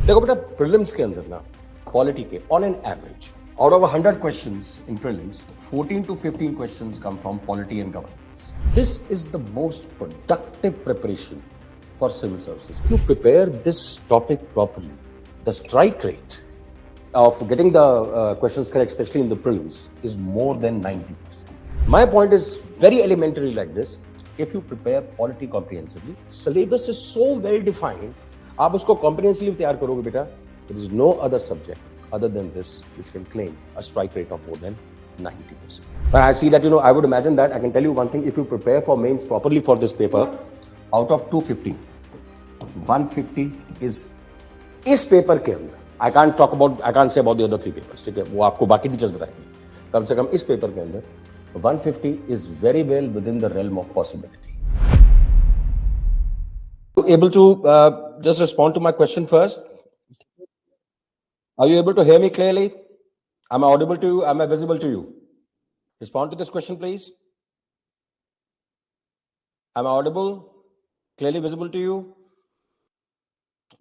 देखो बेटा, प्रीलिम्स के अंदर ना पॉलिटी के on an average out of 100 questions in prelims, 14 to 15 questions come from polity and governance. This is the most productive preparation for civil services. If you prepare this topic properly, the strike rate of getting the questions correct, especially in the prelims, is more than 90%. My point is very elementary like this. If you prepare polity comprehensively, syllabus is so well defined, आप उसको comprehensively तैयार करोगे बेटा, there is no other subject other than this which can claim a strike rate of more than 90%. But I see that, I would imagine that I can tell you one thing: if you prepare for mains properly for this paper, out of 250, 150 is इस paper के अंदर. I can't say about the other 3 papers. ठीक है, वो आपको बाकी teachers बताएंगे. कम से कम इस पेपर के अंदर 150 is very well within the realm of possibility. Able to just respond to my question first? Are you able to hear me clearly? Am I audible to you? Am I visible to you? Respond to this question, please. Am I audible? Clearly visible to you?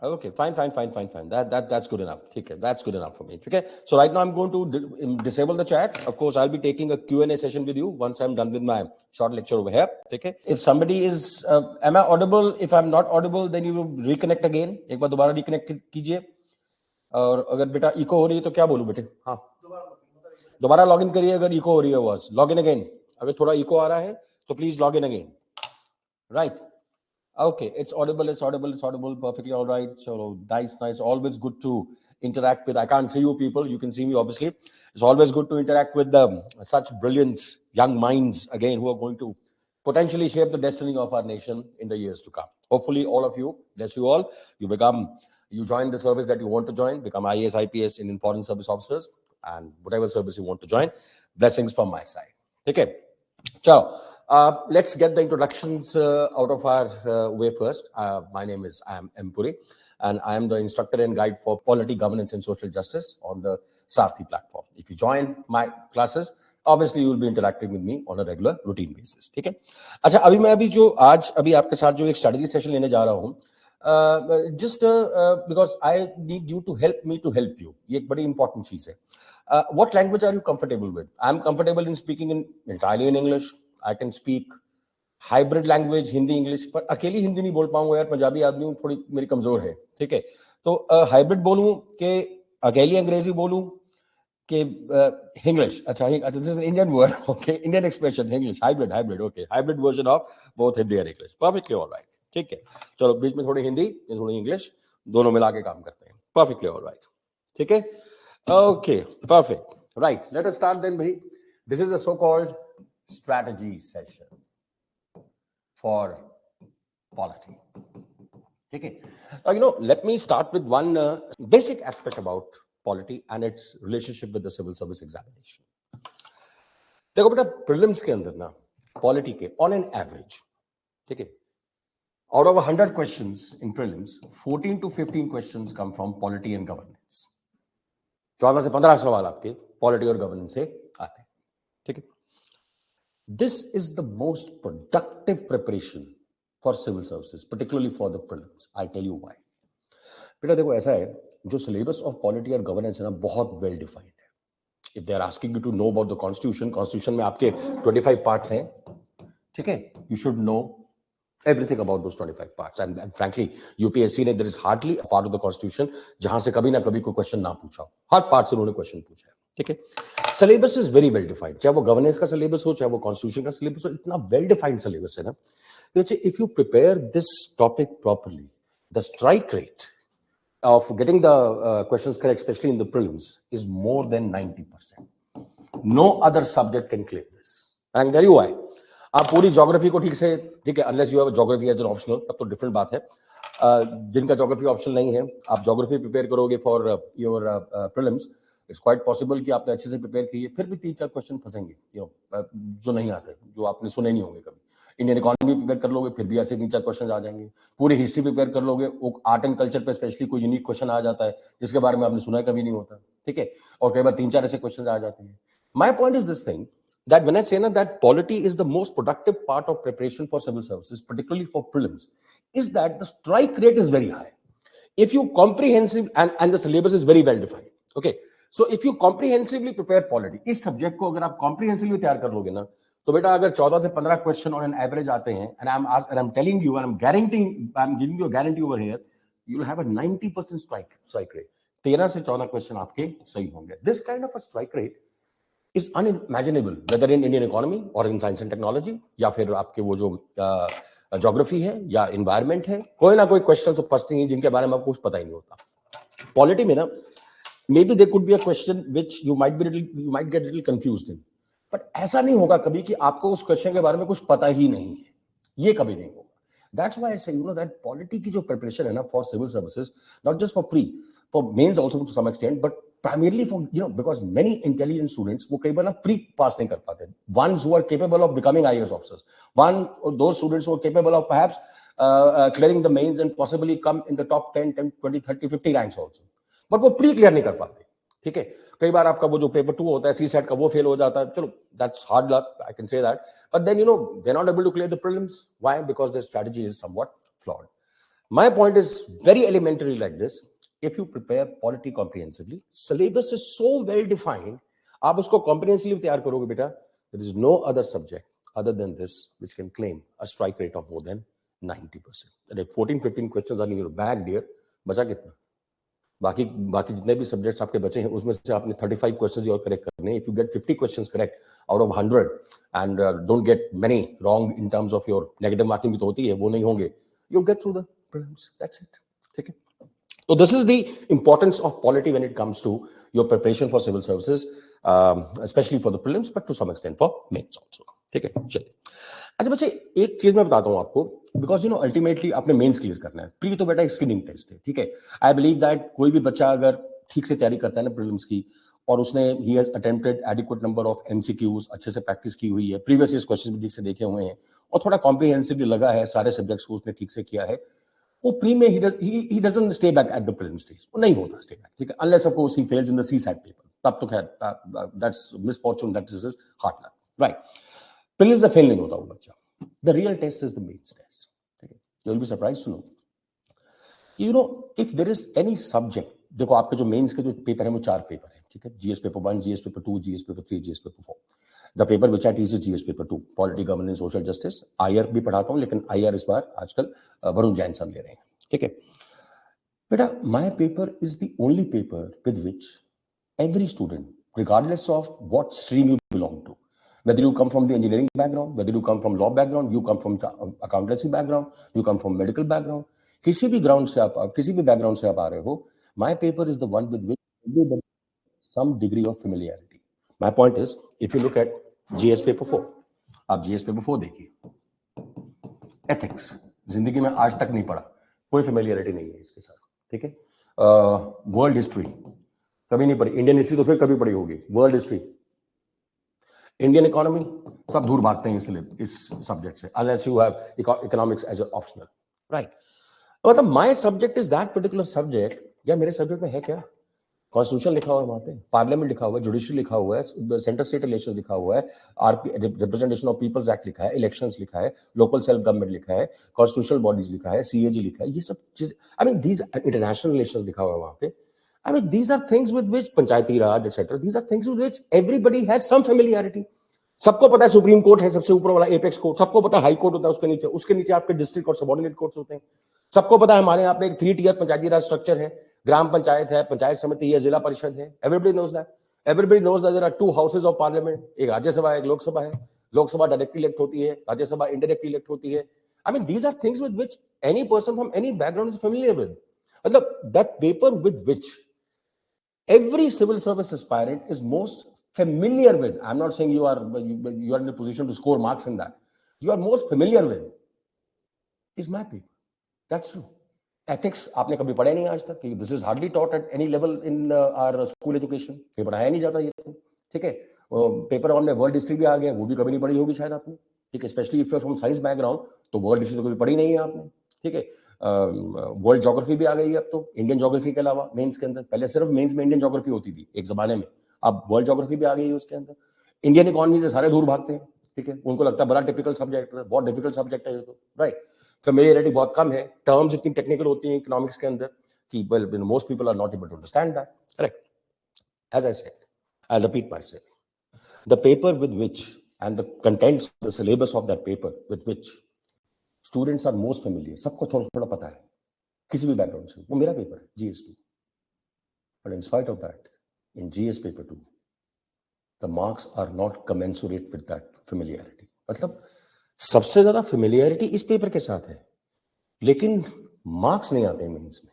Okay, fine. That's good enough. Okay, that's good enough for me. Okay, so right now I'm going to disable the chat. Of course, I'll be taking a Q&A session with you once I'm done with my short lecture over here. Okay, if somebody is, am I audible? If I'm not audible, then you will reconnect again. एक बार दोबारा reconnect कीजिए. और अगर बेटा eco हो रही है तो क्या बोलूं बेटे? हाँ, दोबारा लॉगिन करिए अगर इको हो रही है. Was login again. अगर थोड़ा इको आ रहा है तो please login again. Right. Okay, it's audible, perfectly all right. So nice. Always good to interact with. I can't see you people, you can see me obviously. It's always good to interact with such brilliant young minds again who are going to potentially shape the destiny of our nation in the years to come. Hopefully all of you, bless you all, you join the service that you want to join, become IAS, IPS, Indian Foreign Service officers, and whatever service you want to join. Blessings from my side. Okay. Ciao. Let's get the introductions out of our way first. My name is M. Puri, and I am the instructor and guide for Polity, Governance and Social Justice on the Sarthi platform. If you join my classes, obviously you will be interacting with me on a regular routine basis. ठीक है? अच्छा, अभी आपके साथ जो एक strategy session लेने जा रहा हूँ, just because I need you to help me to help you. ये एक बड़ी important चीज है. What language are you comfortable with? I'm comfortable in speaking entirely in English. I can speak hybrid language, Hindi, English. पर अकेली हिंदी नहीं बोल पाऊंगा यार, पंजाबी आदमी हूँ, थोड़ी मेरी कमजोर है. ठीक है, तो हाइब्रिड बोलूं कि अकेली अंग्रेजी बोलूं कि English? अच्छा, this is an Indian word. Okay, Indian expression, English, hybrid. Okay, hybrid version of both Hindi and English. Perfectly all right. ठीक है, चलो बीच में थोड़ी हिंदी, थोड़ी इंग्लिश, दोनों मिला के काम करते हैं. Perfectly all right. ठीक है. Okay, perfect. Right, let us start then, bhai. This is a so-called strategy session for polity. Okay. Let me start with one basic aspect about polity and its relationship with the civil service examination. देखो बेटा, prelims के अंदर ना polity के on an average, ठीक है, out of 100 questions in prelims, 14 to 15 questions come from polity and governance. 14 से 15 सवाल आपके पॉलिटी और गवर्नेंस से आते हैं. ठीक है. This is the most productive preparation for civil services, particularly for the prelims. I tell you why. बेटा देखो, ऐसा है, जो सिलेबस ऑफ पॉलिटी और गवर्नेंस है ना, बहुत वेल डिफाइंड है. If they are asking you to know about the constitution में आपके 25 पार्ट्स हैं. ठीक है, you should know everything about those 25 parts, and frankly UPSC ने there is hardly a part of the constitution जहां से कभी ना कभी कोई क्वेश्चन ना पूछा हो. हर पार्ट से उन्होंने क्वेश्चन पूछा है. ठीक है, syllabus is very well defined, चाहे वो गवर्नेंस का सिलेबस हो, चाहे वो कॉन्स्टिट्यूशन का सिलेबस हो. इतना वेल डिफाइंड सिलेबस है ना. If you prepare this topic properly, the strike rate of getting the questions correct, especially in the prelims, is more than 90%. No other subject can claim this. And I can tell you why. आप पूरी geography को ठीक से, ठीक है, unless you have geography as an optional, तब तो different बात है. जिनका ज्योग्राफी ऑप्शनल नहीं है, आप ज्योग्राफी प्रिपेयर करोगे for your prelims, it's quite possible कि आपने अच्छे से प्रिपेयर किए, फिर भी 3-4 क्वेश्चन फंसेंगे, जो नहीं आते, जो आपने सुने नहीं होंगे कभी. इंडियन इकोनॉमी प्रिपेयर कर लोगे, फिर भी ऐसे 3-4 क्वेश्चन आ जाएंगे. पूरी हिस्ट्री प्रिपेयर कर लोगे, वो आर्ट एंड कल्चर पे स्पेशली कोई यूनिक क्वेश्चन आ जाता है जिसके बारे में आपने सुना कभी नहीं होता. ठीक है, और कई बार 3-4 ऐसे क्वेश्चन आ जाते हैं. My point is this thing, that when I say that polity is the most productive part of preparation for civil services, particularly for prelims, is that the strike rate is very high. if you comprehensive and the syllabus is very well defined. Okay, so if you comprehensively prepare polity, इस subject को अगर आप comprehensively तैयार कर लोगे ना, तो बेटा अगर 14 से 15 क्वेश्चन ऑन एन एवरेज आते हैं, and I'm telling you and I'm giving you a guarantee over here, you will have a 90% strike rate. 13 से 14 क्वेश्चन आपके सही होंगे. This kind of a strike rate is unimaginable, whether in Indian economy or in science and technology, या फिर आपके वो जो geography है या इन्वायरमेंट है, कोई ना कोई क्वेश्चन तो पढ़ते हैं जिनके बारे में आपको कुछ पता ही नहीं होता. पॉलिटी में ना, maybe there could be a question which you might get a little confused in, but ऐसा नहीं होगा कभी कि आपको उस क्वेश्चन के बारे में कुछ पता ही नहीं है. ये कभी नहीं होगा. That's why I say, that polity की जो preparation है ना for civil services, not just for pre, for mains also to some extent, but primarily for, because many intelligent students वो कई बार ना pre pass नहीं कर पाते. Ones who are capable of becoming IAS officers, those students who are capable of perhaps clearing the mains and possibly come in the top 10, 20, 30, 50 ranks also. But वो pre clear नहीं कर पाते. ठीक है, कई बार आपका वो जो पेपर 2 होता है CSAT का वो फेल हो जाता है. चलो, that's hard luck, I can say that. But then they're not able to clear the prelims. Why? Because their strategy is somewhat flawed. My point is very elementary like this. If you prepare polity comprehensively, syllabus is so well defined, आप उसको comprehensively तैयार करोगे बेटा, there is no other subject other than this which can claim a strike rate of more than 90%. And if 14-15 questions are in your bag, dear, बचा कितना? बाकी जितने भी सब्जेक्ट्स आपके बचे हैं उसमें से आपने 35 क्वेश्चंस और करेक्ट करने हैं. If you get 50 questions correct out of 100 and don't get many wrong in terms of your negative marking भी तो होती है, वो नहीं होंगे, you get through the prelims. That's it. ठीक है, तो this is the importance of polity when it comes to your preparation for civil services, specially for the prelims, but to some extent for mains also. ठीक है, चलिए. अच्छा बच्चे, एक चीज मैं बताता हूं आपको, बिकॉज अल्टीमेटली आपने मेंस क्लियर करना है. प्री तो बेटा एक स्क्रीनिंग टेस्ट है. ठीक है, आई बिलीव दैट कोई भी बच्चा अगर ठीक से तैयारी करता है ना प्रीलिम्स की, और उसने he has attempted adequate number of MCQs, अच्छे से प्रैक्टिस की हुई है, प्रीवियस ईयर क्वेश्चंस भी ठीक से देखे हुए हैं, और थोड़ा कॉम्प्रिहेंसिवली लगा है, सारे सब्जेक्ट्स को उसने ठीक से किया है, वो प्री में he doesn't stay back at the prelims stage. वो नहीं होता स्टे बैक. ठीक है, unless of course he fails in the CSAT paper, तब तो खैर that's misfortune, that is hard luck. Right, prelims में फेल नहीं होता वो बच्चा. The real test is the mains test. Okay. You'll be surprised to know. If there is any subject, देखो आपके जो मेंस के जो पेपर है वो 4 पेपर है. ठीक है, GS paper 1, GS paper 2, GS paper 3, GS paper 4. The paper which I teach is GS paper 2, polity, governance, social justice. IR भी पढ़ाता हूँ, लेकिन आईआर इस बार आजकल वरुण जैन सर ले रहे हैं. ठीक है बेटा, my paper is the only paper with which every student, regardless of what stream you belong to, whether you come from the engineering background, whether you come from law background, you come from accountancy background, you come from medical background, किसी भी ground से आप किसी भी background से आप आ रहे हो, my paper is the one with which everybody some degree of familiarity. My point is, if you look at GS paper 4, आप GS paper 4 देखिए, ethics जिंदगी में आज तक नहीं पढ़ा, कोई familiarity नहीं है इसके साथ. ठीक है, वर्ल्ड हिस्ट्री कभी नहीं पढ़ी, इंडियन हिस्ट्री तो फिर कभी पढ़ी होगी, वर्ल्ड हिस्ट्री, इंडियन इकोनॉमी, सब दूर भागते हैं इस सब्जेक्ट से, unless you have economics as an optional, right? मतलब my subject is that particular subject. या मेरे सब्जेक्ट में है क्या? कॉन्स्टिट्यूशन लिखा हुआ है वहां पे, पार्लियामेंट लिखा हुआ है, जुडिशरी लिखा हुआ है, सेंटर स्टेट रिलेशंस लिखा हुआ है, RP representation of people's act लिखा है, इलेक्शंस लिखा है, लोकल सेल्फ गवर्नमेंट लिखा है, कॉन्स्टिट्यूशनल बॉडीज लिखा है, सीएजी लिखा है, ये सब चीज, I mean these international relations लिखा हुआ है वहां पे. I mean, these are things with which Panchayati Raj etc. These are things with which everybody has some familiarity. सबको पता है सुप्रीम कोर्ट है सबसे ऊपर वाला, एपेक्स कोर्ट, सबको पता है हाई कोर्ट होता है उसके नीचे आपके डिस्ट्रिक्ट और सबऑर्डिनेट कोर्ट्स होते हैं. सबको पता है हमारे यहाँ पे एक 3 टियर पंचायती राज स्ट्रक्चर है, ग्राम पंचायत है, पंचायत समिति है, जिला परिषद है. Everybody knows that. Everybody knows that there are 2 houses of parliament. एक राज्यसभा है, एक लोकसभा है. लोकसभा डायरेक्टली इलेक्ट होती है, राज्यसभा इनडायरेक्टली इलेक्ट होती है. I mean, these are things with which any person from any background is familiar with. मतलब that paper with which every civil service aspirant is most familiar with. I'm not saying you are in a position to score marks in that. You are most familiar with is my paper. That's true. Ethics आपने कभी पढ़ा नहीं आज तक. This is hardly taught at any level in our school education. ये पढ़ाया नहीं जाता ये. ठीक है, पेपर वन में वर्ल्ड हिस्ट्री भी आ गया, वो भी कभी नहीं पढ़ी होगी शायद आपने. ठीक है, specially if you are from science background, तो वर्ल्ड हिस्ट्री तो कभी पढ़ी नहीं है आपने. ठीक है, वर्ल्ड ज्योग्राफी भी आ गई है अब तो, इंडियन ज्योग्राफी के अलावा मेंस के अंदर. पहले सिर्फ मेंस में इंडियन ज्योग्राफी होती थी एक जमाने में, अब वर्ल्ड ज्योग्राफी भी आ गई है उसके अंदर. इंडियन इकोनॉमी से सारे दूर भागते हैं. ठीक है, उनको लगता है बड़ा टिपिकल सब्जेक्ट है, बहुत डिफिकल्ट सब्जेक्ट है ये तो. राइट, फेमिलियरिटी बहुत कम है, टर्म्स इतनी टेक्निकल होती हैं इकोनॉमिक्स के अंदर कि well, most people are not able to understand that. Correct. As I said, I'll repeat myself. The paper with which and the contents, the syllabus of that paper with which students are most familiar, सबको थोड़ा थोड़ा पता है किसी भी background से, वो मेरा पेपर है GS2. But in spite of that, in GS paper 2, the marks are not commensurate with that familiarity. मतलब सबसे ज्यादा familiarity इस पेपर के साथ है, लेकिन marks नहीं आते मेंस में.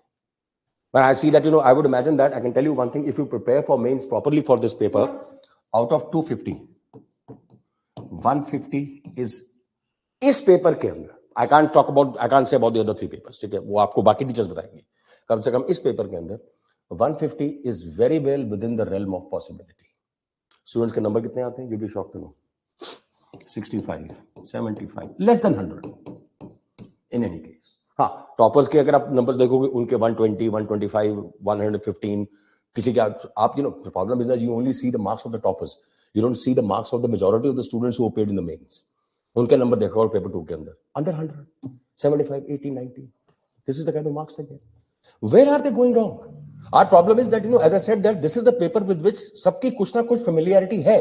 But I see that, I would imagine that, I can tell you one thing, if you prepare for mains properly for this paper, out of 250, 150 is इस पेपर के अंदर. I can't say about the other 3 papers. ठीक है, वो आपको बाकी teachers बताएंगे. कम से कम इस पेपर के अंदर 150 is very well within the realm of possibility. Students के नंबर कितने आते हैं? You'll be shocked to know. 65, 75, less than 100 in any case. हाँ, टॉपर्स के अगर आप नंबर्स देखोगे उनके 120, 125, 115 किसी के आप the problem is that you only see the marks of the toppers. You don't see the marks of the majority of the students who appeared in the mains. उनके नंबर देखो और पेपर 2 के अंदर under 100, 75, 80, 90. This is the kind of marks they get. Where are they going wrong? Our problem is that, as I said, that this is the paper with which सबकी कुछ ना कुछ familiarity है,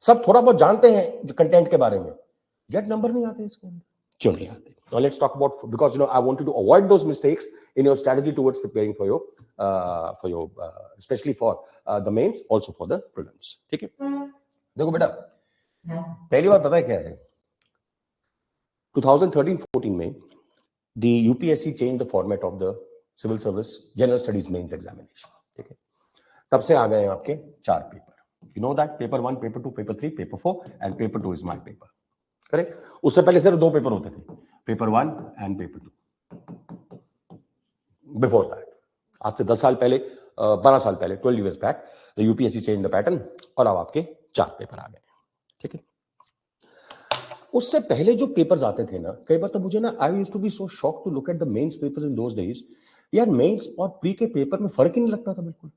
सब थोड़ा बहुत जानते हैं कंटेंट के बारे में, yet नंबर नहीं आते इसके अंदर. क्यों नहीं आते? Now let's talk about, because I want you to avoid those mistakes in your strategy towards preparing for your especially for the mains, also for the prelims. ठीक है? देखो बेटा, पहली बात पता है क्या है? 2013-14 में the UPSC changed the format of the Civil Service General Studies Mains Examination. ठीक है? तब से आ गए हैं आपके 4 paper. You know that paper 1, paper 2, paper 3, paper 4 and paper 2 is my paper. Correct? उससे पहले सिर्फ 2 पेपर होते थे, paper 1 and paper 2. Before that, आज से 10 साल पहले, 12 साल पहले, 12 years back, the UPSC change the pattern और अब आपके 4 पेपर आ गए. ठीक है? उससे पहले जो पेपर्स आते थे ना, कई बार तो मुझे ना, I used to be so shocked to look at the mains papers in those days. यार मेंस और प्री के पेपर में फर्क ही नहीं लगता था बिल्कुल.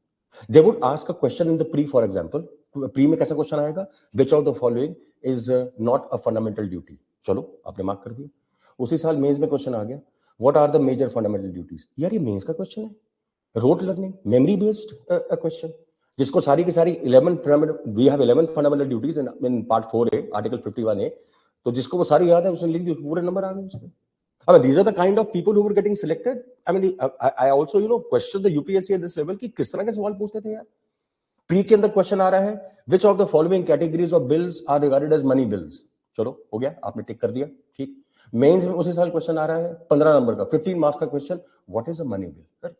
They would ask a question in the pre, for example, pre में कैसा क्वेश्चन आएगा? Which of the following is not a fundamental duty. चलो आपने मार्क कर दिया. उसी साल मेंस में क्वेश्चन आ गया, what are the major fundamental duties. यार ये मेंस का क्वेश्चन है, rote learning, memory based question, जिसको सारी की सारी 11 we have 11 fundamental duties in part 4A, article 51A. तो जिसको वो सारी याद है उसने लिख दी, पूरे नंबर आ गए उसके. अब these are the kind of people who were getting selected. I mean, I also question the UPSC at this level कि किस तरह के सवाल पूछते थे यार. प्री के अंदर क्वेश्चन आ रहा है, which of the following categories of bills are regarded as money bills. चलो हो गया, आपने टिक कर दिया, ठीक. मेंस में उसी साल क्वेश्चन आ रहा है 15 नंबर का, 15 मार्क्स का question, what is a money bill.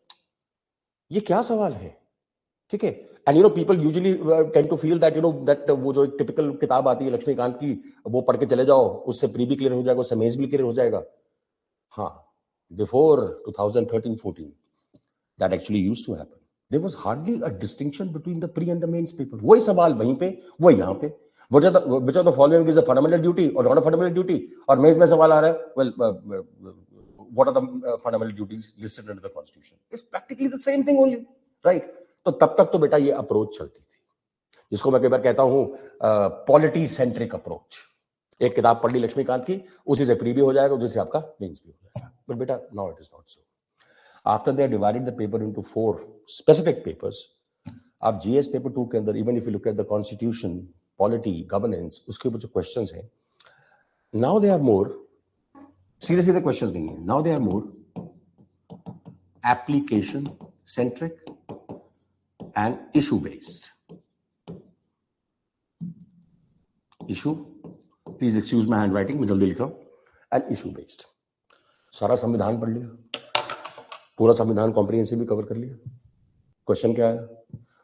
ये क्या सवाल है? ठीक है. And people usually tend to feel that that वो जो एक टिपिकल किताब आती है लक्ष्मीकांत की, वो पढ़ के चले जाओ, उससे प्री भी क्लियर हो जाएगा, उससे मेंस भी क्लियर हो जाएगा. हाँ, before 2013-14 that actually used to happen. There was hardly a distinction between the pre and the mains paper. वही सवाल वहीं पे, वही यहाँ पे. Which of the following is a fundamental duty or not a fundamental duty? और mains में सवाल आ रहा है, well, what are the fundamental duties listed under the Constitution? It's practically the same thing only, right? तो तब तक तो बेटा ये अप्रोच चलती थी, जिसको मैं कई बार कहता हूँ पॉलिटी सेंट्रिक अप्रोच. एक किताब पढ़ ली लक्ष्मीकांत की, उसी से प्री भी हो जाएगा, उसी से आपका मेंस भी हो जाएगा. बट बेटा now it is not so. After they divided the paper into 4 specific papers, आप GS पेपर 2 के अंदर, even if you look at the constitution, polity, governance, उसके ऊपर जो questions हैं, now they are more सीधे सीधे questions नहीं है. Now they are more application centric and issue based. Issue, please excuse my handwriting, मैं जल्दी लिख रहा हूँ. And issue based. सारा संविधान पढ़ लिया, पूरा संविधान कॉम्प्रिहेंसिवली कवर कर लिया. क्वेश्चन क्या है?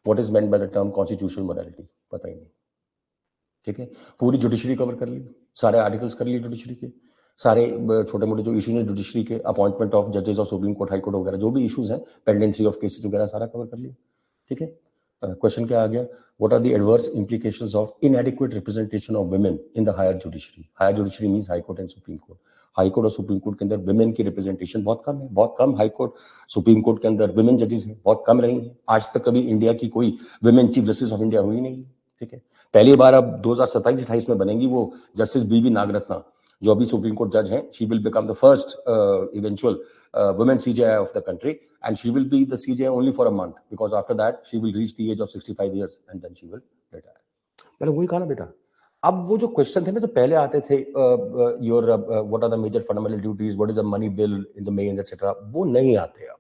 What is meant by the term constitutional morality, पता ही नहीं. ठीक है. पूरी जुडिशरी कवर कर ली, सारे आर्टिकल्स कर लिए जुडिशरी के, सारे छोटे मोटे जो इश्यूज हैं जुडिशरी के, अपॉइंटमेंट ऑफ जजेस of supreme court, high court वगैरह जो भी इश्यूज हैं, पेंडेंसी ऑफ केसेस वगैरह सारा कवर कर लिया. ठीक है. क्वेश्चन क्या आ गया? What are the adverse implications of inadequate representation of women in the higher judiciary. Higher judiciary means high court and supreme court. High court और सुप्रीम कोर्ट के अंदर वुमेन की रिप्रेजेंटेशन बहुत कम है, बहुत कम. हाई कोर्ट सुप्रीम कोर्ट के अंदर वुमेन जजेस हैं, बहुत कम रही हैं. आज तक कभी इंडिया की कोई women chief justice of India हुई नहीं. ठीक है. पहली बार अब 2027-28 में बनेंगी वो जस्टिस BV नागरत्ना, जो अभी सुप्रीम कोर्ट जज हैं, she will become the first eventual women CJI of the country, and she will be the CJI only for a month, because after that she will reach the age of 65 years and then she will retire. मैंने वही कहा ना बेटा, अब वो जो question थे ना जो पहले आते थे, your what are the major fundamental duties, what is the money bill in the mains etcetera, वो नहीं आते अब।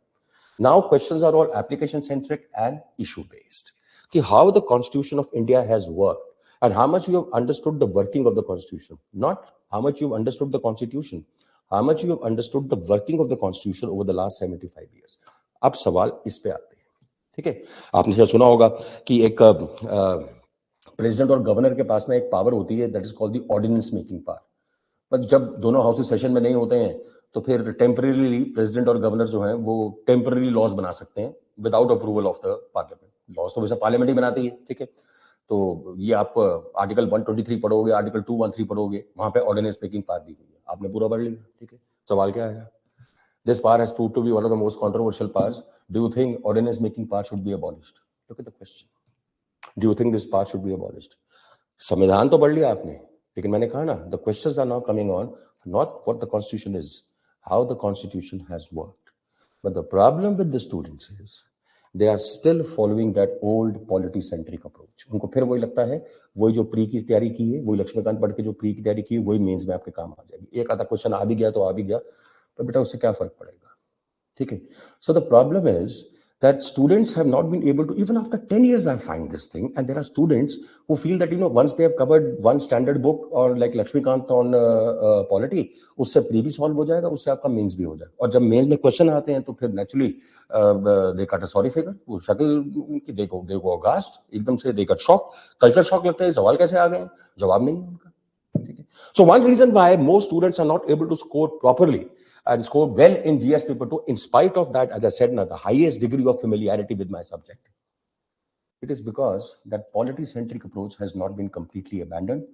Now questions are all application centric and issue based, कि how the constitution of India has worked and how much you have understood the working of the constitution, not how much you have understood the constitution, how much you have understood the working of the constitution over the last 75 years। अब सवाल इस पे आते हैं, ठीक है। आपने शायद सुना होगा कि एक प्रेसिडेंट और गवर्नर के पास में एक पावर होती है, that is called the ordinance making power. पर जब दोनों हाउसेस सेशन में नहीं होते हैं तो फिर टेम्परेरीली प्रेसिडेंट और गवर्नर जो हैं वो टेम्परेरी लॉज बना सकते हैं without approval of the parliament. Laws तो वैसे पार्लियामेंट ही बनाती है, ठीक है। तो ये आप आर्टिकल 123 पढ़ोगे, आर्टिकल 213 पढ़ोगे, वहां पे ऑर्डिनेंस मेकिंग पावर दी हुई है, आपने पूरा पढ़ लिया, ठीक है। सवाल क्या है? This power has proved to be one of the most controversial powers. Do you think ordinance making power should be abolished? Look at the question, do you think this power should be abolished? संविधान तो पढ़ लिया आपने, लेकिन मैंने कहा ना, the questions are now coming on not what the constitution is, how the constitution has worked. But the problem with the students is they are still following that old polity centric approach। उनको फिर वही लगता है, वही जो pre की तैयारी की है, वही लक्ष्मीकांत पढ़ के जो प्री की तैयारी की है, वही मेंस में आपके काम आ जाएगी। एक आधा क्वेश्चन आ भी गया तो आ भी गया, पर बेटा उससे क्या फर्क पड़ेगा, ठीक है। So the problem is that students have not been able to, even after 10 years I find this thing, and there are students who feel that, you know, once they have covered one standard book or like Lakshmikant on polity, उससे pre भी solve हो जाएगा, उससे आपका mains भी हो जाएगा। और जब मेंस में क्वेश्चन आते हैं तो फिर नेचुरली दे कट अ सॉरी फिगर, वो शक्ल की देखो अगास्ट, एकदम से दे कट शॉक, कल्चर शॉक लगता है, सवाल कैसे आ गए, जवाब नहीं है उनका, ठीक है। So one reason why most students are not able to score properly and score well in GS paper 2, in spite of that, as I said, the highest degree of familiarity with my subject, it is because that polity-centric approach has not been completely abandoned,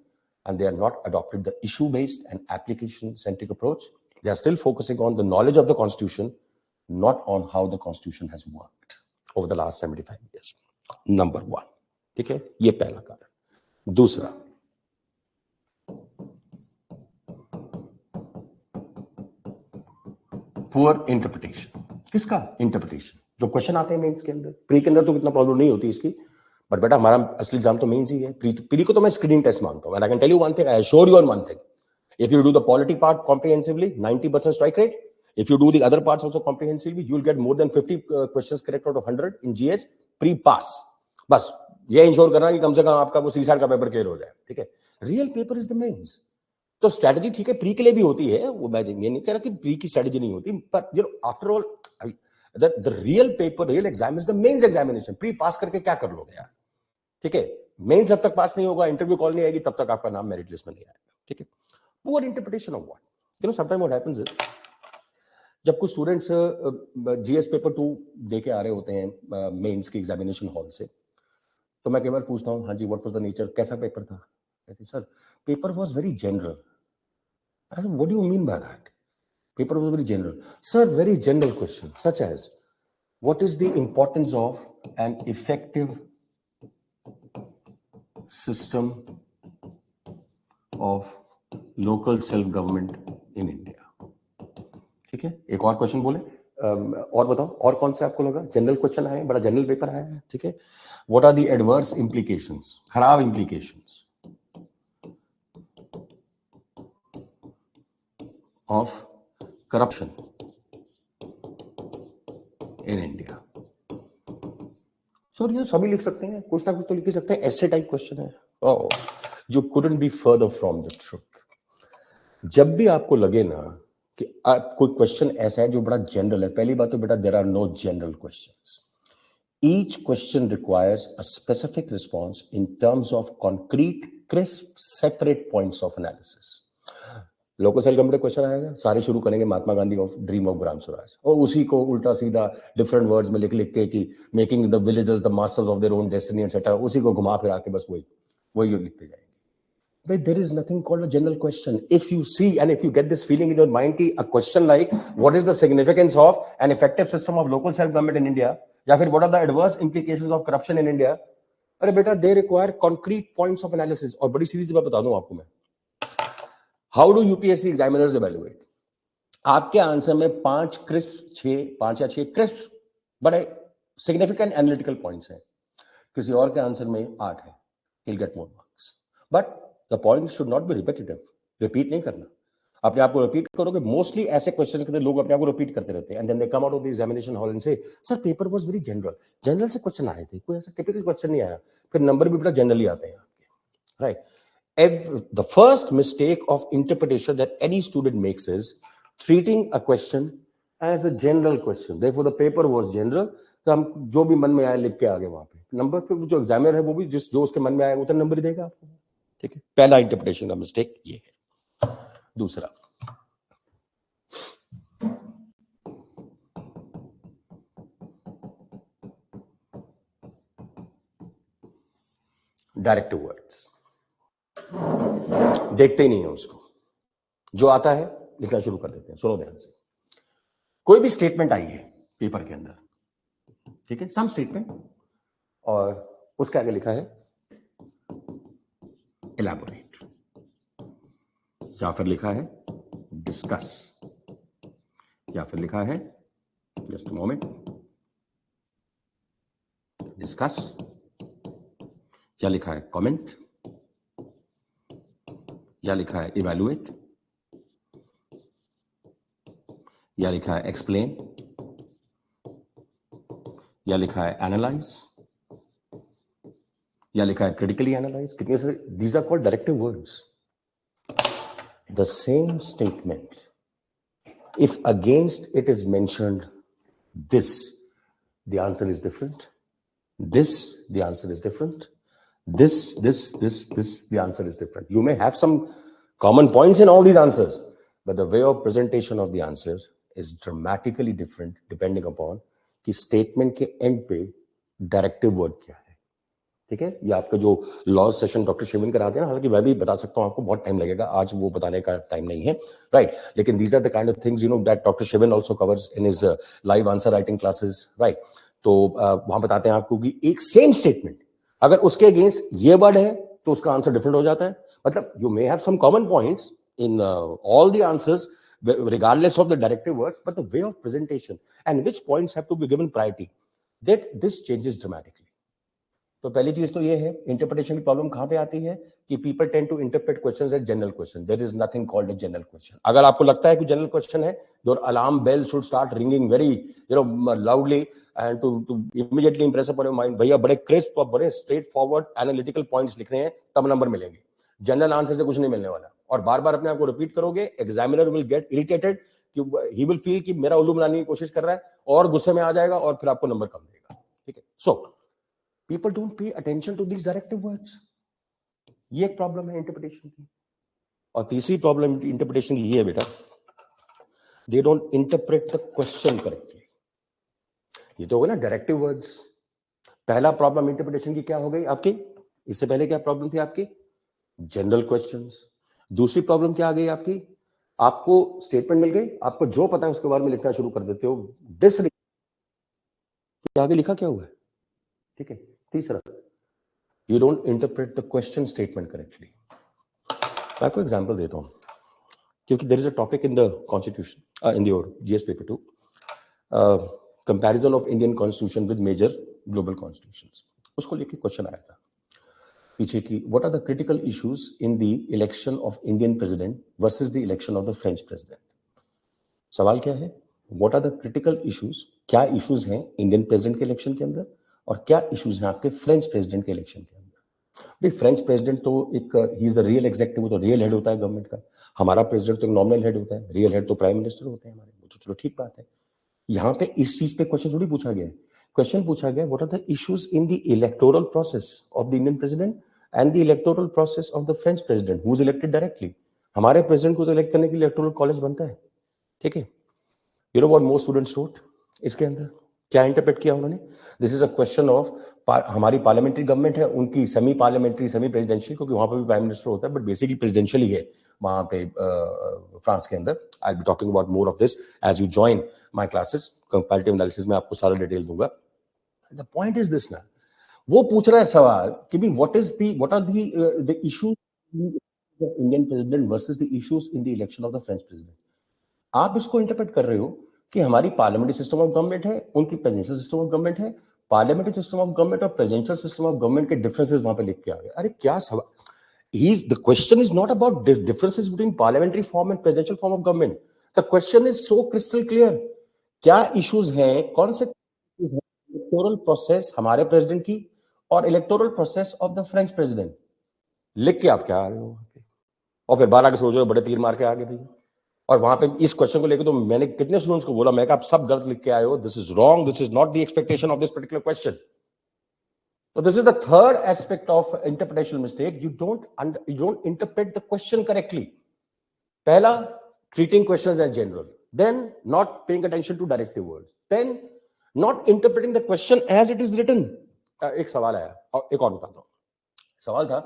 and they are not adopted the issue-based and application-centric approach. They are still focusing on the knowledge of the Constitution, not on how the Constitution has worked over the last 75 years. Number one, ठीक है, ये पहला कारण। दूसरा, poor interpretation. किसका interpretation? जो question आते हैं मेंस के अंदर, प्री के अंदर तो कितना प्रॉब्लम नहीं होती इसकी, बट बेटा हमारा असली एग्जाम तो मेंस ही है। प्री को तो मैं स्क्रीनिंग टेस्ट मानता हूं, and I can tell you one thing, I assure you on one thing, if you do the polity part comprehensively 90% strike rate, if you do the other parts also comprehensively, you will get more than 50 questions correct out of 100 in GS pre pass. बस ये ensure करना कि कम से कम आपका वो सीसार का paper clear हो जाए, ठीक है। Real paper is the mains. तो स्ट्रेटजी ठीक है प्री के लिए भी होती है, वो मैं ये नहीं कह रहा कि प्री की स्ट्रेटजी नहीं होती, but you know after all the real paper, real exam is the mains examination. Pre pass करके क्या कर लोगे यार, ठीक है। मेंस जब तक पास नहीं होगा, इंटरव्यू कॉल नहीं आएगी, तब तक आपका नाम मेरिट लिस्ट में नहीं आएगा, ठीक है। Poor interpretation of what, you know, sometime what happens is, जब कुछ स्टूडेंट्स जीएस पेपर 2 दे के आ रहे होते हैं मेंस के एग्जामिनेशन हॉल से, तो मैं कई बार पूछता हूँ, हाँ जी व्हाट वाज द नेचर, कैसा पेपर था? कहते sir paper was very general. I said, what do you mean by that? Paper was very general. Sir, very general question, such as, what is the importance of an effective system of local self-government in India? ठीक है, एक और question बोले, और बताओ, और कौन से आपको लगा जनरल क्वेश्चन आए, बड़ा जनरल पेपर आया है, ठीक है। What are the adverse implications, खराब implications of corruption in India? Sir ये सभी लिख सकते हैं, कुछ ना कुछ तो लिख ही सकते हैं, ऐसे टाइप क्वेश्चन है। ओह, you couldn't be further from the truth। जब भी आपको लगे ना कि कोई क्वेश्चन ऐसा है जो बड़ा जनरल है, पहली बात तो बेटा there are no general questions. Each question requires a specific response in terms of concrete, crisp, separate points of analysis। Local cell government question आएगा, सारे शुरू करेंगे Mahatma Gandhi of dream of Gram Swaraj, और उसी को उल्टा सीधा डिफरेंट वर्ड्स में लिख लिख के कि making the villagers the masters of their own destiny etcetera, उसी को घुमा फिरा के बस वही लिखते जाएंगे। But there is nothing called a general question. If you see and if you get this feeling in your mind कि a question like what is the significance of an effective system of local self government in India, या फिर what are the adverse implications of corruption in India, अरे बेटा they require concrete points of analysis। और बड़ी सीधी सी बात बता दूं आपको मैं, how do UPSC examiners evaluate? आपके आंसर में 5 या 6 क्रिस्प बड़े सिग्निफिकेंट एनालिटिकल पॉइंट्स हैं, किसी और के आंसर में 8 है, he'll get more marks. But the point should not be repetitive. Repeat नहीं करना, अपने आप को रिपीट करोगे. मोस्टली ऐसे क्वेश्चंस के लोग अपने आप को रिपीट करते रहते हैं, and then they come out of the examination hall and से sir paper was very general से क्वेश्चन आए थे, कोई ऐसा टिपिकल क्वेश्चन नहीं आया, फिर नंबर भी बड़ा जनरली आते हैं आपके, right? The first mistake of interpretation that any student makes is treating a question as a general question. Therefore, the paper was general. तो हम जो भी मन में आए लिख के आगे वहां पे नंबर, फिर जो एग्जामिनर है वो भी जो उसके मन में आए उतना नंबर ही देगा आपको. ठीक है, पहला इंटरप्रिटेशन का मिस्टेक ये है. दूसरा, डायरेक्टिव वर्ड्स. देखते ही नहीं है उसको, जो आता है लिखना शुरू कर देते हैं. सुनो ध्यान से, कोई भी स्टेटमेंट आई है पेपर के अंदर, ठीक है, सम स्टेटमेंट, और उसके आगे लिखा है एलैबोरेट, या फिर लिखा है डिस्कस, या फिर लिखा है जस्ट अ मोमेंट डिस्कस, या लिखा है कमेंट, या लिखा है इवैल्यूएट, या लिखा है एक्सप्लेन, या लिखा है एनालाइज, या लिखा है क्रिटिकली एनालाइज. कितने सारे, these are called directive words. The same statement, if against it is mentioned this, the answer is different. This, the answer is different. This, the answer is different. You may have some common points in all these answers, but the way of presentation of the answer is dramatically different depending upon कि statement के end पे directive word क्या है. ठीक है, ये आपका जो लॉ सेशन डॉक्टर शिवन कराते हैं ना, हालांकि मैं भी बता सकता हूं आपको, बहुत टाइम लगेगा, आज वो बताने का टाइम नहीं है, राइट? लेकिन these are the kind of things you know that doctor Shivan also covers in his live answer writing classes, right? तो वहां बताते हैं आपको कि एक सेम स्टेटमेंट अगर उसके अगेंस्ट ये वर्ड है तो उसका आंसर डिफरेंट हो जाता है. मतलब you may have some common points in all the answers regardless of the directive words, but the way of presentation and which points have to be given priority, that this changes dramatically. तो पहली चीज तो ये है, interpretation की problem कहां पे आती है कि people tend to interpret questions as general question. There is nothing called a general question. अगर आपको लगता है कि जनरल क्वेश्चन है, your alarm bell should start ringing very loudly and to immediately impress upon your mind, भैया बड़े crisp और बड़े स्ट्रेट फॉरवर्ड एनालिटिकल पॉइंट्स लिख रहे हैं तब नंबर मिलेंगे. जनरल आंसर से कुछ नहीं मिलने वाला. और बार बार अपने आप को रिपीट करोगे, examiner will get irritated, he will feel कि मेरा उल्लू बनाने की कोशिश कर रहा है, और गुस्से में आ जाएगा और फिर आपको नंबर कम देगा. ठीक है, सो people don't pay attention to these directive words. ये एक प्रॉब्लम है इंटरप्रिटेशन की. और तीसरी प्रॉब्लम इंटरप्रिटेशन की ये है बेटा, they don't interpret the question correctly. ये तो हो गया ना डायरेक्टिव वर्ड्स. पहला प्रॉब्लम इंटरप्रिटेशन की क्या हो गई आपकी? इससे पहले क्या प्रॉब्लम थी आपकी? General questions. दूसरी प्रॉब्लम क्या आ गई आपकी? आपको स्टेटमेंट मिल गई, आपको जो पता है उसके बारे में लिखना शुरू कर देते हो. आगे लिखा क्या हुआ है? ठीक है. तीसरा, you don't interpret the question statement correctly. मैं आपको एग्जांपल देता हूं, क्योंकि there is a topic in the constitution, in your GS paper 2, comparison of Indian constitution with major global constitutions. उसको लेके क्वेश्चन आया था पीछे की, what are the critical issues in the election of Indian president versus the election of the French president. सवाल क्या है? What are the critical issues? क्या इश्यूज हैं इंडियन प्रेसिडेंट के इलेक्शन के अंदर, और क्या इश्यूज हैं आपके फ्रेंच प्रेसिडेंट के इलेक्शन के अंदर. भाई फ्रेंच प्रेसिडेंट तो एक he is the real executive, तो रियल हेड होता है गवर्नमेंट का. हमारा प्रेसिडेंट तो एक नॉमिनल हेड होता है, रियल हेड तो प्राइम मिनिस्टर होते हैं हमारे. तो चलो ठीक बात है. यहाँ पे इस चीज पे क्वेश्चन थोड़ी पूछा गया है. क्वेश्चन पूछा गया what are the issues in the electoral process of the Indian president and the electoral process of the French president who is elected directly. हमारे प्रेसिडेंट को तो इलेक्ट करने के लिए इलेक्टोरल कॉलेज बनता है. ठीक है. You know what most students rote इसके अंदर? क्या इंटरप्रेट किया उन्होंने? This is a question of हमारी पार्लियामेंटरी गवर्नमेंट है, उनकी सेमी पार्लियामेंट्री सेमी प्रेसिडेंशियल, क्योंकि वहां पर भी प्राइम मिनिस्टर होता है, बट बेसिकली प्रेसिडेंशियल ही है वहां पे फ्रांस के अंदर. I be talking about more of this as you join my classes. Comparative analysis में आपको सारा डिटेल दूंगा. द पॉइंट इज दिस ना, वो पूछ रहा है सवाल कि भी what are the issue Indian president versus the issues in the election of the French president. आप इसको इंटरप्रेट कर रहे हो कि हमारी पार्लियामेंट्री सिस्टम ऑफ गवर्नमेंट है, उनकी प्रेसिडेंशियल सिस्टम ऑफ गवर्नमेंट है, पार्लियामेंट्री सिस्टम ऑफ गवर्नमेंट और प्रेसिडेंशियल सिस्टम ऑफ गवर्नमेंट के डिफरेंसेस वहां पे लिख के आ गए। अरे क्या सवाल, the question is not about differences between parliamentary form and presidential form of government. The question is so crystal clear. क्या इश्यूज हैं, कौन से इलेक्टोरल प्रोसेस हमारे प्रेसिडेंट की और electoral process of the French president, लिख के आप क्या आ रहे हो और फिर 12 के सोच रहे हो, बड़े तीर मार के आगे भी। और वहां पे इस क्वेश्चन को लेकर तो मैंने कितने स्टूडेंट्स को बोला, मैं आप सब गलत लिख के आए हो, this is wrong, this is not the expectation of this particular question. So this is the third aspect of interpretational mistake. You don't interpret the question correctly. Pehla, treating questions as general. Then not paying attention to directive words. Then not interpreting the question as it is written. एक सवाल आया और एक और बताता हूँ। सवाल था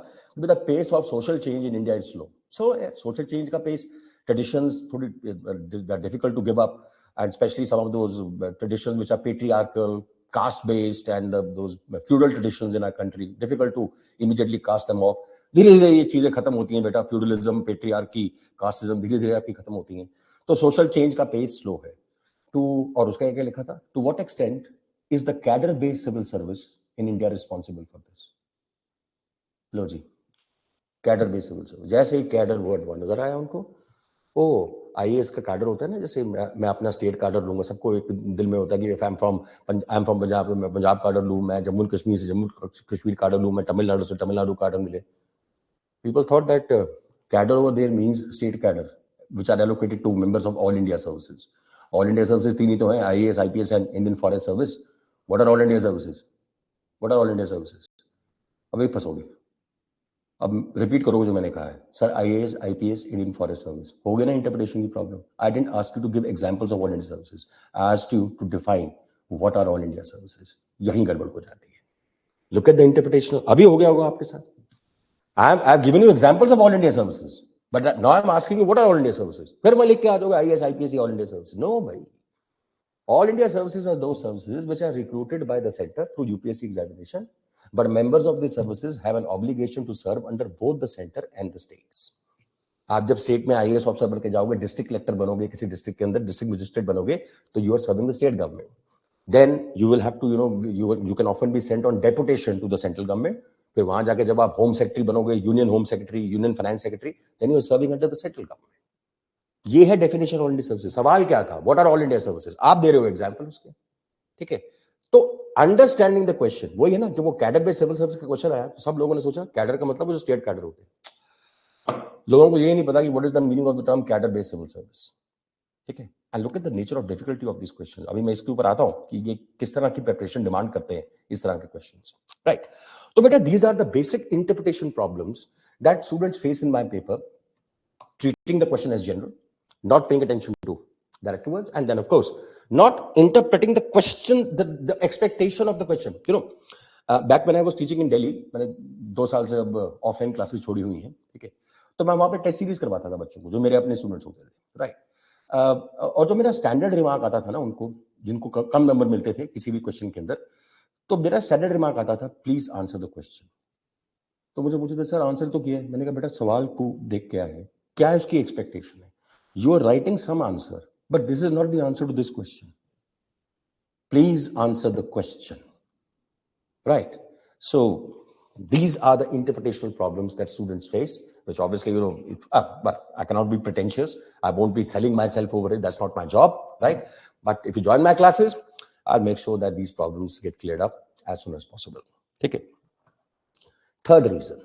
the pace of social change in India is slow. So social change का pace, traditions they're difficult to give up, and especially some of those traditions which are patriarchal, caste based, and those feudal traditions in our country, difficult to immediately cast them off. धीरे धीरे ये चीजें खत्म होती हैं बेटा, feudalism, patriarchy, casteism धीरे धीरे आपकी खत्म होती हैं। तो सोशल चेंज का पेस स्लो है। और उसका क्या लिखा था, to what extent is the cadre based civil service in India responsible for this. लो जी, कैडर बेस्ड सिविल सर्विस, जैसे ही कैडर वर्ड नजर आया उनको, ओ आईएएस का कैडर होता है ना, जैसे मैं अपना स्टेट कैडर लूंगा, सबको एक दिल में होता है कि आई एम फ्रॉम पंजाब, मैं पंजाब कैडर लूं, मैं जम्मू एंड कश्मीर से जम्मू कश्मीर कैडर लूं, मैं तमिलनाडु से तमिलनाडु कैडर मिले। People thought that cadre over there means state cadre which are allocated to members of all India services. All India services तीन ही तो हैं, IAS, IPS and Indian forest service. What are all India services? What are all India services? अभी फंसोगे। अब repeat करोगे जो मैंने कहा है, sir IAS, IPS, Indian forest service, हो गया ना इंटरप्रिटेशन की problem. I didn't ask you to give examples of all India services, I asked you to define what are all India services. यहीं गड़बड़ हो जाती है। Look at the interpretation. अभी हो गया होगा आपके साथ। I have given you examples of all India services, but now I am asking you what are all India services. फिर मैं लिख के आ जाऊंगा IAS, IPS, all India services. No भाई, all India services are those services which are recruited by the center through UPSC examination, but members of these services have an obligation to serve under both the center and the states. आप जब state में IAS officer बन के जाओगे, district collector बनोगे, किसी district के अंदर डिस्ट्रिक्ट मजिस्ट्रेट बनोगे, तो you are serving the state government. Then you will have to you can often be sent on deputation to the central government. फिर वहां जाके जब आप होम सेक्रेटरी बनोगे, union home secretary, union finance secretary, then you are serving under the central government. ये है definition all India services. सवाल क्या था, what are all India services, आप दे रहे हो एग्जांपल उसके, ठीक है। तो अंडरस्टैंडिंग द क्वेश्चन वही है ना, जब वो कैडर बेस्ड सिविल सर्विस का क्वेश्चन आया तो सब लोगों ने सोचा कैडर का मतलब वो जो स्टेट कैडर होते हैं। लोगों को ये नहीं पता कि what is the meaning of the term cadre based civil service, ठीक है। And look at the nature of difficulty of this question. अभी मैं इसके ऊपर आता हूं कि ये किस तरह की प्रिपरेशन डिमांड करते हैं इस तरह के क्वेश्चंस, राइट। तो बेटा these are the basic interpretation problems that students face in my paper, treating the question as general, not paying attention to directive words, and then of course not interpreting the question, the expectation of the question. Back when I was teaching in Delhi, मैंने 2 साल से अब offline classes छोड़ी हुई हैं, ठीक है। तो मैं वहां पे टेस्ट सीरीज करवाता था बच्चों को, जो मेरे अपने स्टूडेंट्स होते थे, राइट। और जो मेरा स्टैंडर्ड रिमार्क आता था ना उनको, जिनको कम नंबर मिलते थे किसी भी क्वेश्चन के अंदर, तो मेरा स्टैंडर्ड रिमार्क आता था, प्लीज आंसर द क्वेश्चन। तो मुझे पूछते थे, सर आंसर तो किया है। मैंने कहा बेटा सवाल को देख क्या है, क्या है उसकी एक्सपेक्टेशन है। You are writing some answer, but this is not the answer to this question. Please answer the question, right. So these are the interpretational problems that students face, which obviously but I cannot be pretentious, I won't be selling myself over it, that's not my job, right? But if you join my classes, I'll make sure that these problems get cleared up as soon as possible, okay? Third reason,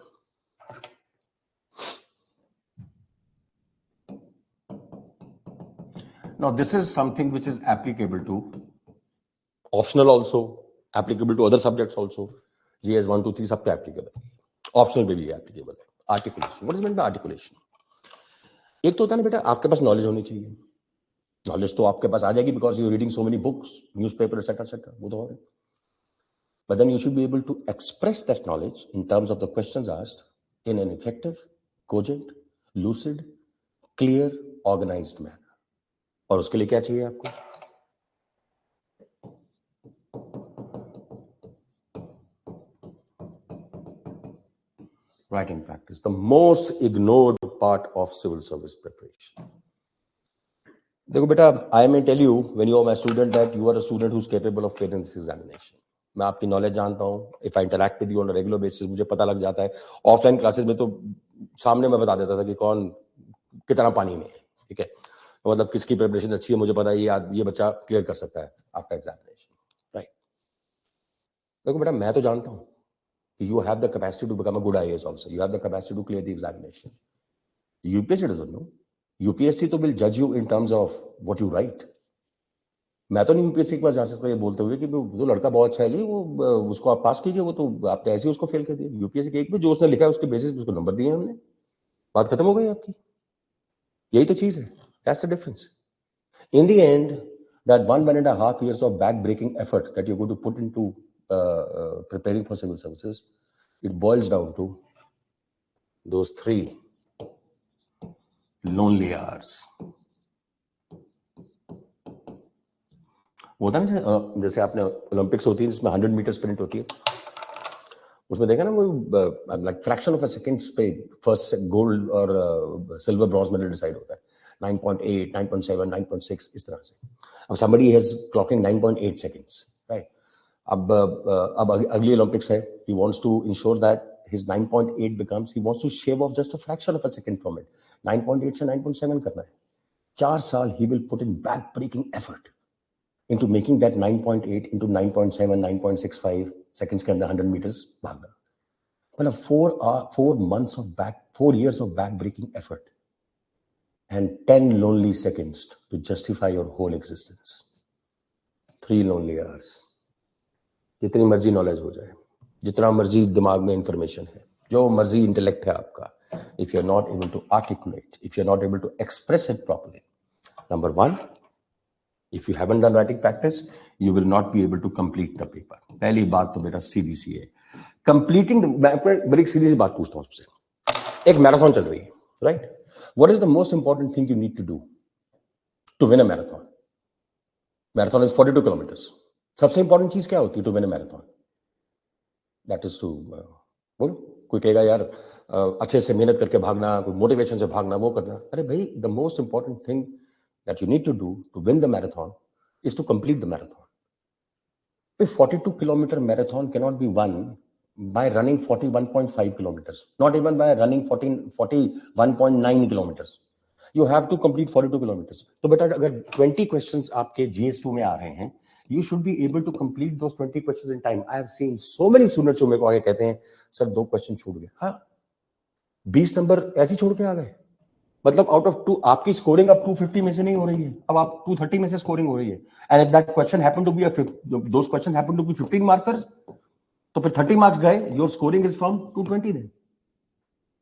now this is something which is applicable to optional also, applicable to other subjects also, GS 1 2 3 सब पे applicable, optional पे भी applicable है। articulation, what is meant by articulation? एक तो होता है ना बेटा, आपके पास नॉलेज होनी चाहिए। नॉलेज तो आपके पास आ जाएगी because you reading so many books, newspaper etcetera etcetera, वो तो हो रहा है। But then you should be able to express that knowledge in terms of the questions asked in an effective, cogent, lucid, clear, organised manner. और उसके लिए क्या चाहिए आपको? Writing practice, the most ignored part of civil service preparation. देखो बेटा, I may tell you when you are my student that you are a student who's capable of clearing this examination. मैं आपकी नॉलेज जानता हूँ. If I interact with you on a regular basis, मुझे पता लग जाता है. ऑफलाइन क्लासेस में तो सामने मैं बता देता था कि कौन कितना पानी में है. ठीक है, मतलब किसकी प्रिपरेशन अच्छी है मुझे पता है, ये बच्चा क्लियर कर सकता है आपका एग्जामिनेशन. राइट. देखो बेटा, मैं तो जानता हूँ you have the capacity to become a good IAS officer. You have the capacity to clear the examination. UPSC doesn't know. UPSC तो will judge you in terms of what you write. मैं तो नहीं UPSC के पास जा सकता ये बोलते हुए कि जो लड़का बहुत अच्छा है जी, वो उसको आप पास कीजिए, वो तो आपने ऐसे ही उसको फेल कर दिया. UPSC के एक भी जो उसने लिखा है उसके बेसिस पे उसको नंबर दिए हमने, बात खत्म हो गई आपकी. यही तो चीज है. That's the difference. In the end, that 1.5 years of back-breaking effort that you're going to put into preparing for civil services, it boils down to those 3 lonely hours. वो होता है ना, जैसे आपने ओलंपिक्स होती है जिसमें 100 मीटर स्प्रिंट होती है, उसमें देखा ना वो like fraction of a seconds पे फर्स्ट गोल्ड और सिल्वर ब्रॉन्ज मेडल डिसाइड होता है. 9.8, 9.7, 9.6 इस तरह से. अब somebody has clocking 9.8 seconds, right? अब अगली ओलंपिक्स है. He wants to ensure that his 9.8 becomes, he wants to shave off just a fraction of a second from it. 9.8 से 9.7 करना है. 4 साल he will put in back-breaking effort into making that 9.8 into 9.7, 9.65 seconds के अंदर 100 meters भागना. मतलब 4 years of back-breaking effort and 10 lonely seconds to justify your whole existence. 3 lonely hours. जितनी मर्जी नॉलेज हो जाए, जितना मर्जी दिमाग में इंफॉर्मेशन है, जो मर्जी इंटेलेक्ट है आपका, if you're not able to articulate, if you're not able to express it properly, number 1, if you haven't done writing practice, you will not be able to complete the paper. पहली बात तो बेटा सीधी सी है. Completing मैं बड़ी सीधी सी बात पूछता हूँ आपसे. एक मैराथन चल रही है, right? What is the most important thing you need to do to win a marathon? Marathon is 42 kilometers. सबसे इंपॉर्टेंट चीज क्या होती है to win a marathon? That is to बोल. कोई कहेगा यार अच्छे से मेहनत करके भागना, कोई मोटिवेशन से भागना, वो करना. अरे भाई, the most important thing that you need to do to win the marathon is to complete the marathon. 42 kilometer marathon cannot be won by running 41.5 kilometers, not even by running 41.9 kilometers. You have to complete 42 kilometers. तो बेटा अगर 20 questions आपके GS2 में आ रहे हैं, you should be able to complete those 20 questions in time. I have seen so many students जो मेरे को आगे कहते हैं सर 2 क्वेश्चन छूट गए. हाँ, 20 नंबर ऐसे छोड़ के आ गए. मतलब आउट ऑफ 2 आपकी स्कोरिंग अब 250 में से नहीं हो रही है, अब आप 230 में से स्कोरिंग हो रही है. And if that question happen to be those questions happen to be 15 markers, तो फिर 30 मार्क्स गए. Your scoring is from 220 then.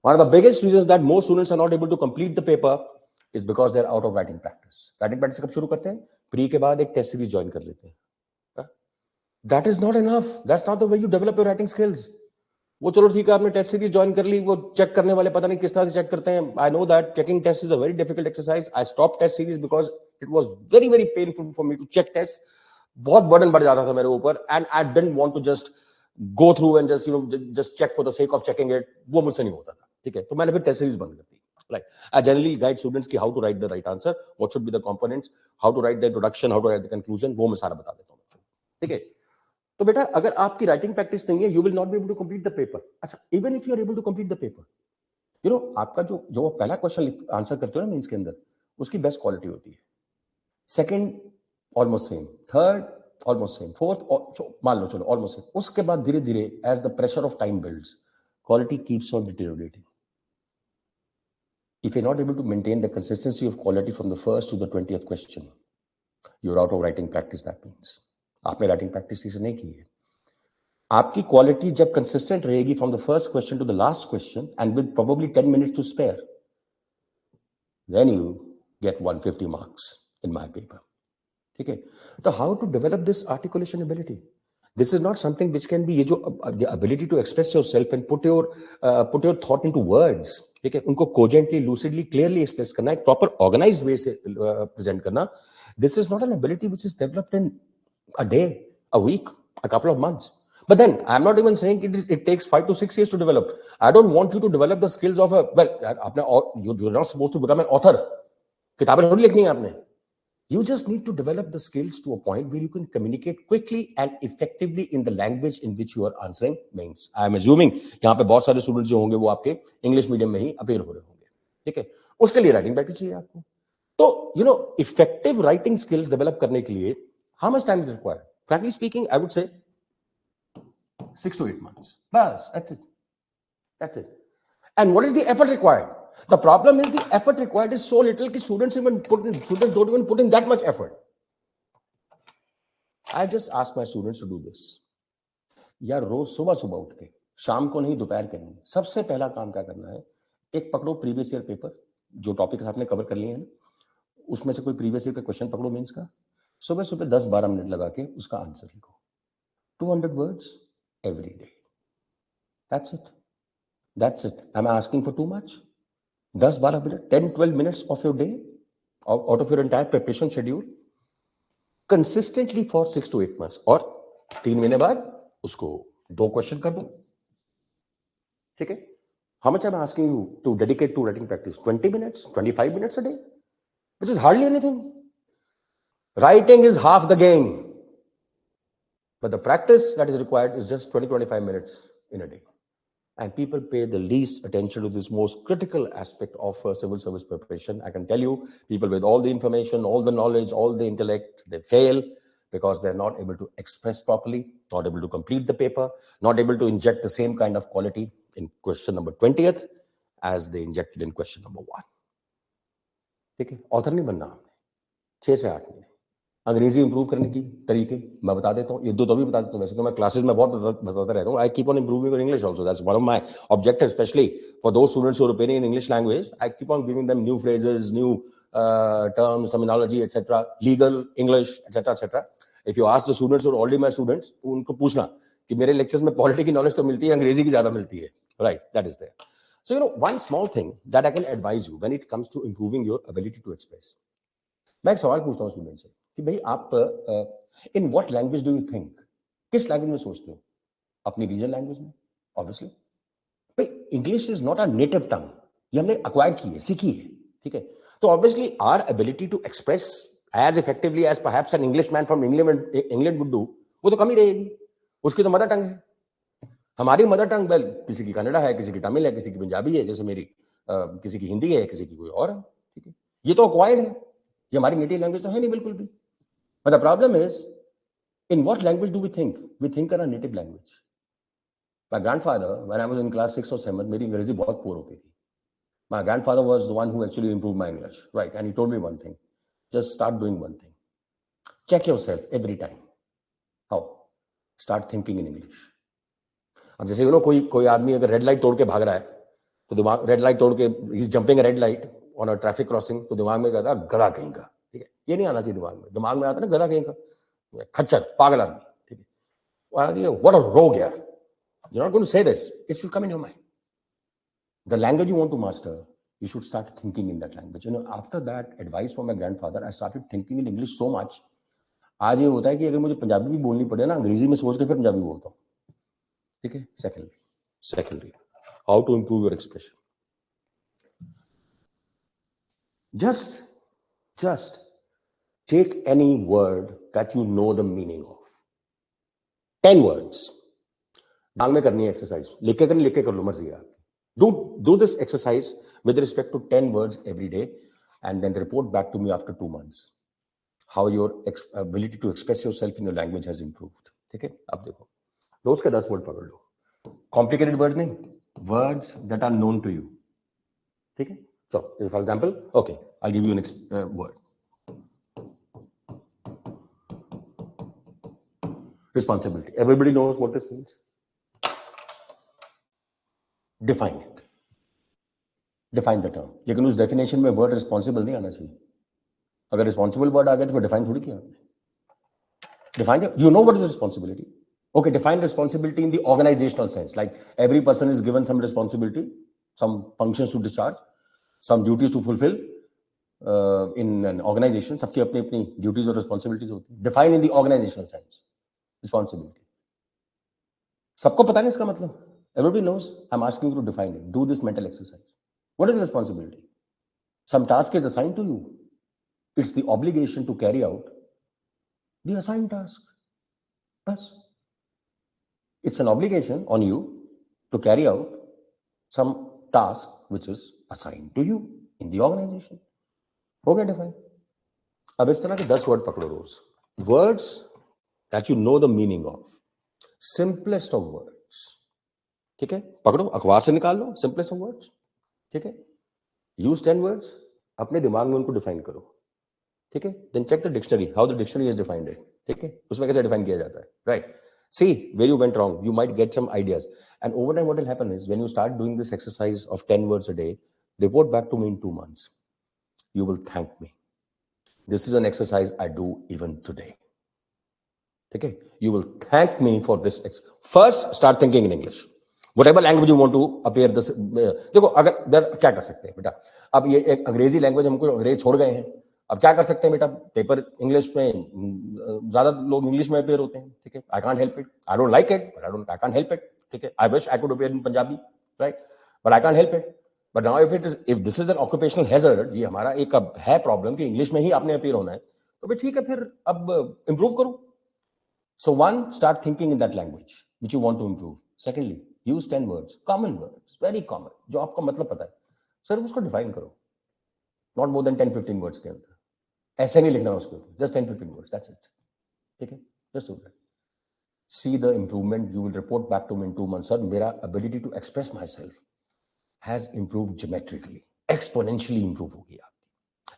One of the biggest reasons that most students are not able to complete the paper is because they are out of writing practice. Writing practice कब शुरू करते हैं? Pre के बाद एक test series join कर लेते हैं. That is not enough. That's not the way you develop your writing skills. वो चलो ठीक है, आपने टेस्ट सीरीज ज्वाइन कर ली, वो चेक करने वाले पता नहीं किस तरह से चेक करते हैं. I know that checking tests is a very difficult exercise. I stopped test series because it was very very painful for me to check tests. बहुत बर्डन बढ़ जाता था मेरे ऊपर, and I didn't want to just go through and just check for the sake of checking it. वो मुझसे नहीं होता था. ठीक है, तो मैंने फिर टेस्ट सीरीज बंद कर दी. Right. I generally guide students की how to write the right answer, what should be the components, how to write the introduction, how to write the conclusion, वो मैं सारा बता देता हूँ. ठीक है, तो बेटा अगर आपकी राइटिंग प्रैक्टिस नहीं है, you will not be able to complete the paper. अच्छा, even if you are able to complete the paper, you know आपका जो पहला क्वेश्चन आंसर करते हो ना मेंस के अंदर, उसकी बेस्ट क्वालिटी होती है. Second almost same, third almost same, fourth मान लो चलो ऑलमोस्ट सेम. उसके बाद धीरे धीरे as the pressure of time builds, quality keeps on deteriorating. If you're not able to maintain the consistency of quality from the first to the 20th question, you're out of writing practice. That means आपने writing practice ठीक से नहीं की है. आपकी quality जब consistent रहेगी from the first question to the last question and with probably 10 minutes to spare, then you get 150 marks in my paper. ठीक है, तो how to develop this articulation ability? This is not something which can be ये जो the ability to express yourself and put your thought into words. ठीक है, उनको cogently, lucidly, clearly express करना, एक proper organized way से present करना. This is not an ability which is developed in a day, a week, a couple of months. But then I'm not even saying it takes 5 to 6 years to develop. I don't want you to develop the skills of you're not supposed to become an author. किताबें थोड़ी लिखनी है आपने. You just need to develop the skills to a point where you can communicate quickly and effectively in the language in which you are answering mains. I am assuming यहाँ पे बहुत सारे students जो होंगे वो आपके इंग्लिश मीडियम में ही appear हो रहे होंगे. ठीक है, उसके लिए राइटिंग प्रैक्टिस चाहिए आपको. तो इफेक्टिव राइटिंग स्किल्स डेवलप करने के लिए how much time is required? Frankly speaking, I would say 6 to 8 months. Bas, that's it. That's it. And what is the effort required? The problem is the effort required is so little that students don't even put in that much effort. I just ask my students to do this. यार रोज सुबह सुबह उठ के, शाम को नहीं दोपहर के नहीं, सबसे पहला काम क्या करना है, एक पकड़ो प्रीवियस ईयर पेपर, जो टॉपिक्स आपने कवर कर लिए हैं, उसमें से कोई प्रीवियस ईयर का क्वेश्चन पकड़ो मेंस का, सुबह सुबह 10-12 मिनट लगा के उसका आंसर लिखो. 200 words every day. That's it. That's it. Am I asking for too much? 10-12 minutes, 10-12 minutes of your day, out of your entire preparation schedule, consistently for 6 to 8 months. और 3 महीने बाद उसको 2 क्वेश्चन कर दो. ठीक है? How much am I asking you to dedicate to writing practice? 20 minutes, 25 minutes a day, which is hardly anything. Writing is half the game, but the practice that is required is just 20-25 minutes in a day. And people pay the least attention to this most critical aspect of civil service preparation. I can tell you, people with all the information, all the knowledge, all the intellect, they fail because they're not able to express properly, not able to complete the paper, not able to inject the same kind of quality in question number 20th as they injected in question number 1. ठीक है, author नहीं बनना हमने. 6 से 8 महीने. अंग्रेजी improve करने की तरीके मैं बता देता हूँ, 1-2 तो भी बता देता हूँ. वैसे तो मैं क्लासेस में बहुत बताता रहता हूँ. I keep on improving in English also. That's one of my objectives, specially for those students who are appearing in English language. I keep on giving them new phrases, new terms, terminology, etc., legal English, etc., etc. If you ask the students who are already my students, उनको पूछना कि मेरे lectures में polity की knowledge तो मिलती है, अंग्रेजी की ज्यादा मिलती है. Right, that is there. So one small thing that I can advise you when it comes to improving your ability to express. मैं एक सवाल पूछता हूँ स्टूडेंट से कि भाई आप in what language do you think, किस लैंग्वेज में सोचते हो? अपनी रीजनल लैंग्वेज में, ऑब्वियसली. भाई English is not a native tongue, ये हमने अक्वायर की है, सीखी है. ठीक है, तो obviously our ability to express as effectively as perhaps an Englishman from England would do, वो तो कम ही रहेगी. उसकी तो मदर टंग है. हमारी मदर टंग वेल, किसी की कन्नड़ा है, किसी की तमिल है, किसी की पंजाबी है, जैसे मेरी, किसी की हिंदी है, किसी की कोई और है. ठीक है, ये तो अक्वायर्ड है, ये हमारी नेटिव लैंग्वेज तो है नहीं बिल्कुल भी. But the problem is in what language do we think in our native language. My grandfather, when I was in class 6 और 7, मेरी अंग्रेजी बहुत पुअर होती थी. My grandfather was the one who actually improved my English, right? And he told me one thing: just start doing one thing. Check yourself every time. How? Start thinking in English. अब जैसे कोई आदमी अगर red light तोड़ के भाग रहा है, तो दिमाग, रेड लाइट तोड़ के he's jumping a red light on a traffic crossing, तो दिमाग में कहता है गधा कहीं का. ठीक है, ये नहीं आना चाहिए दिमाग में. दिमाग में आता है ना गधा कहीं का, खच्चर, पागल आदमी. ठीक है, वो आना चाहिए what a rogue यार. You're not going to say this. It should come in your mind. The language you want to master, you should start thinking in that language. After that advice from my grandfather, I started thinking in English so much. आज ये होता है कि अगर मुझे पंजाबी भी बोलनी पड़े ना, अंग्रेजी में सोच के फिर पंजाबी बोलता हूँ. ठीक है. Secondly, how to improve your expression. Just take any word that you know the meaning of. 10 words. दिमाग में करनी है एक्सरसाइज. लिख के कर लो, मर्जी है. Do this exercise with respect to 10 words every day, and then report back to me after 2 months how your ability to express yourself in your language has improved. ठीक है, अब देखो, रोज के 10 वर्ड पकड़ लो. कॉम्प्लिकेटेड वर्ड्स नहीं, words that are known to you. ठीक है, so for example, okay, I'll give you an word. Responsibility. Everybody knows what this means. Define it. Define the term. लेकिन उस डेफिनेशन में वर्ड रिस्पॉन्सिबल नहीं आना चाहिए. अगर रिस्पॉन्सिबल वर्ड आ गया तो फिर डिफाइन थोड़ी किया आपने. Define, you know what is responsibility. Okay, define responsibility in the organizational sense. Like every person is given some responsibility, some functions to discharge, some duties to fulfill in an organization. सबकी अपनी अपनी duties और responsibilities होती हैं. Define in the organizational sense responsibility. सबको पता नहीं इसका मतलब. Everybody knows. I'm asking you to define it. Do this mental exercise. What is responsibility? Some task is assigned to you. It's the obligation to carry out the assigned task. Yes. It's an obligation on you to carry out some task which is assigned to you in the organization. हो गया define. अब इस तरह के 10 word पकड़ो रोज. Words that you know the meaning of. Simplest of words. ठीक है, पकड़ो, अखबार से निकाल लो सिंपलेस्ट ऑफ वर्ड्स. ठीक है, यूज 10 वर्ड्स, अपने दिमाग में उनको डिफाइन करो. ठीक है, then check the dictionary, how the dictionary is defined it. ठीक है, उसमें कैसे डिफाइन किया जाता है. Right. See where you went wrong. You might get some ideas. And over time, what will happen is when you start doing this exercise of 10 words a day, report back to me in 2 months. You will thank me. This is an exercise I do even today. Okay? You will thank me for this. First, start thinking in English. Whatever language you want to appear this. देखो अगर क्या कर सकते हैं बेटा. अब ये एक अंग्रेजी लैंग्वेज हमको अंग्रेज छोड़ गए हैं. अब क्या कर सकते हैं बेटा. पेपर इंग्लिश में ज्यादा लोग इंग्लिश में अपेयर होते हैं. ठीक है, I can't help it. I don't like it but I can't help it. ठीक है, I wish I could appear in Punjabi. Right, but I can't help it. But now if this is an occupational hazard, ये हमारा एक अब है problem कि English में ही आपने अपेयर होना है, तो भाई ठीक है, फिर अब इंप्रूव करो. So one, start thinking in that language which you want to improve. Secondly, use 10 words, common words, very common, जो आपको मतलब पता है. सर उसको डिफाइन करो, नॉट मोर देन 10-15 वर्ड्स के अंदर. ऐसे नहीं लिखना उसके ऊपर, जस्ट 10-15 वर्ड्स, दैट्स इट. ठीक है, just do that. See the improvement. You will report back to me in 2 months. Sir मेरा ability to express myself has improved geometrically, exponentially improve हो गया.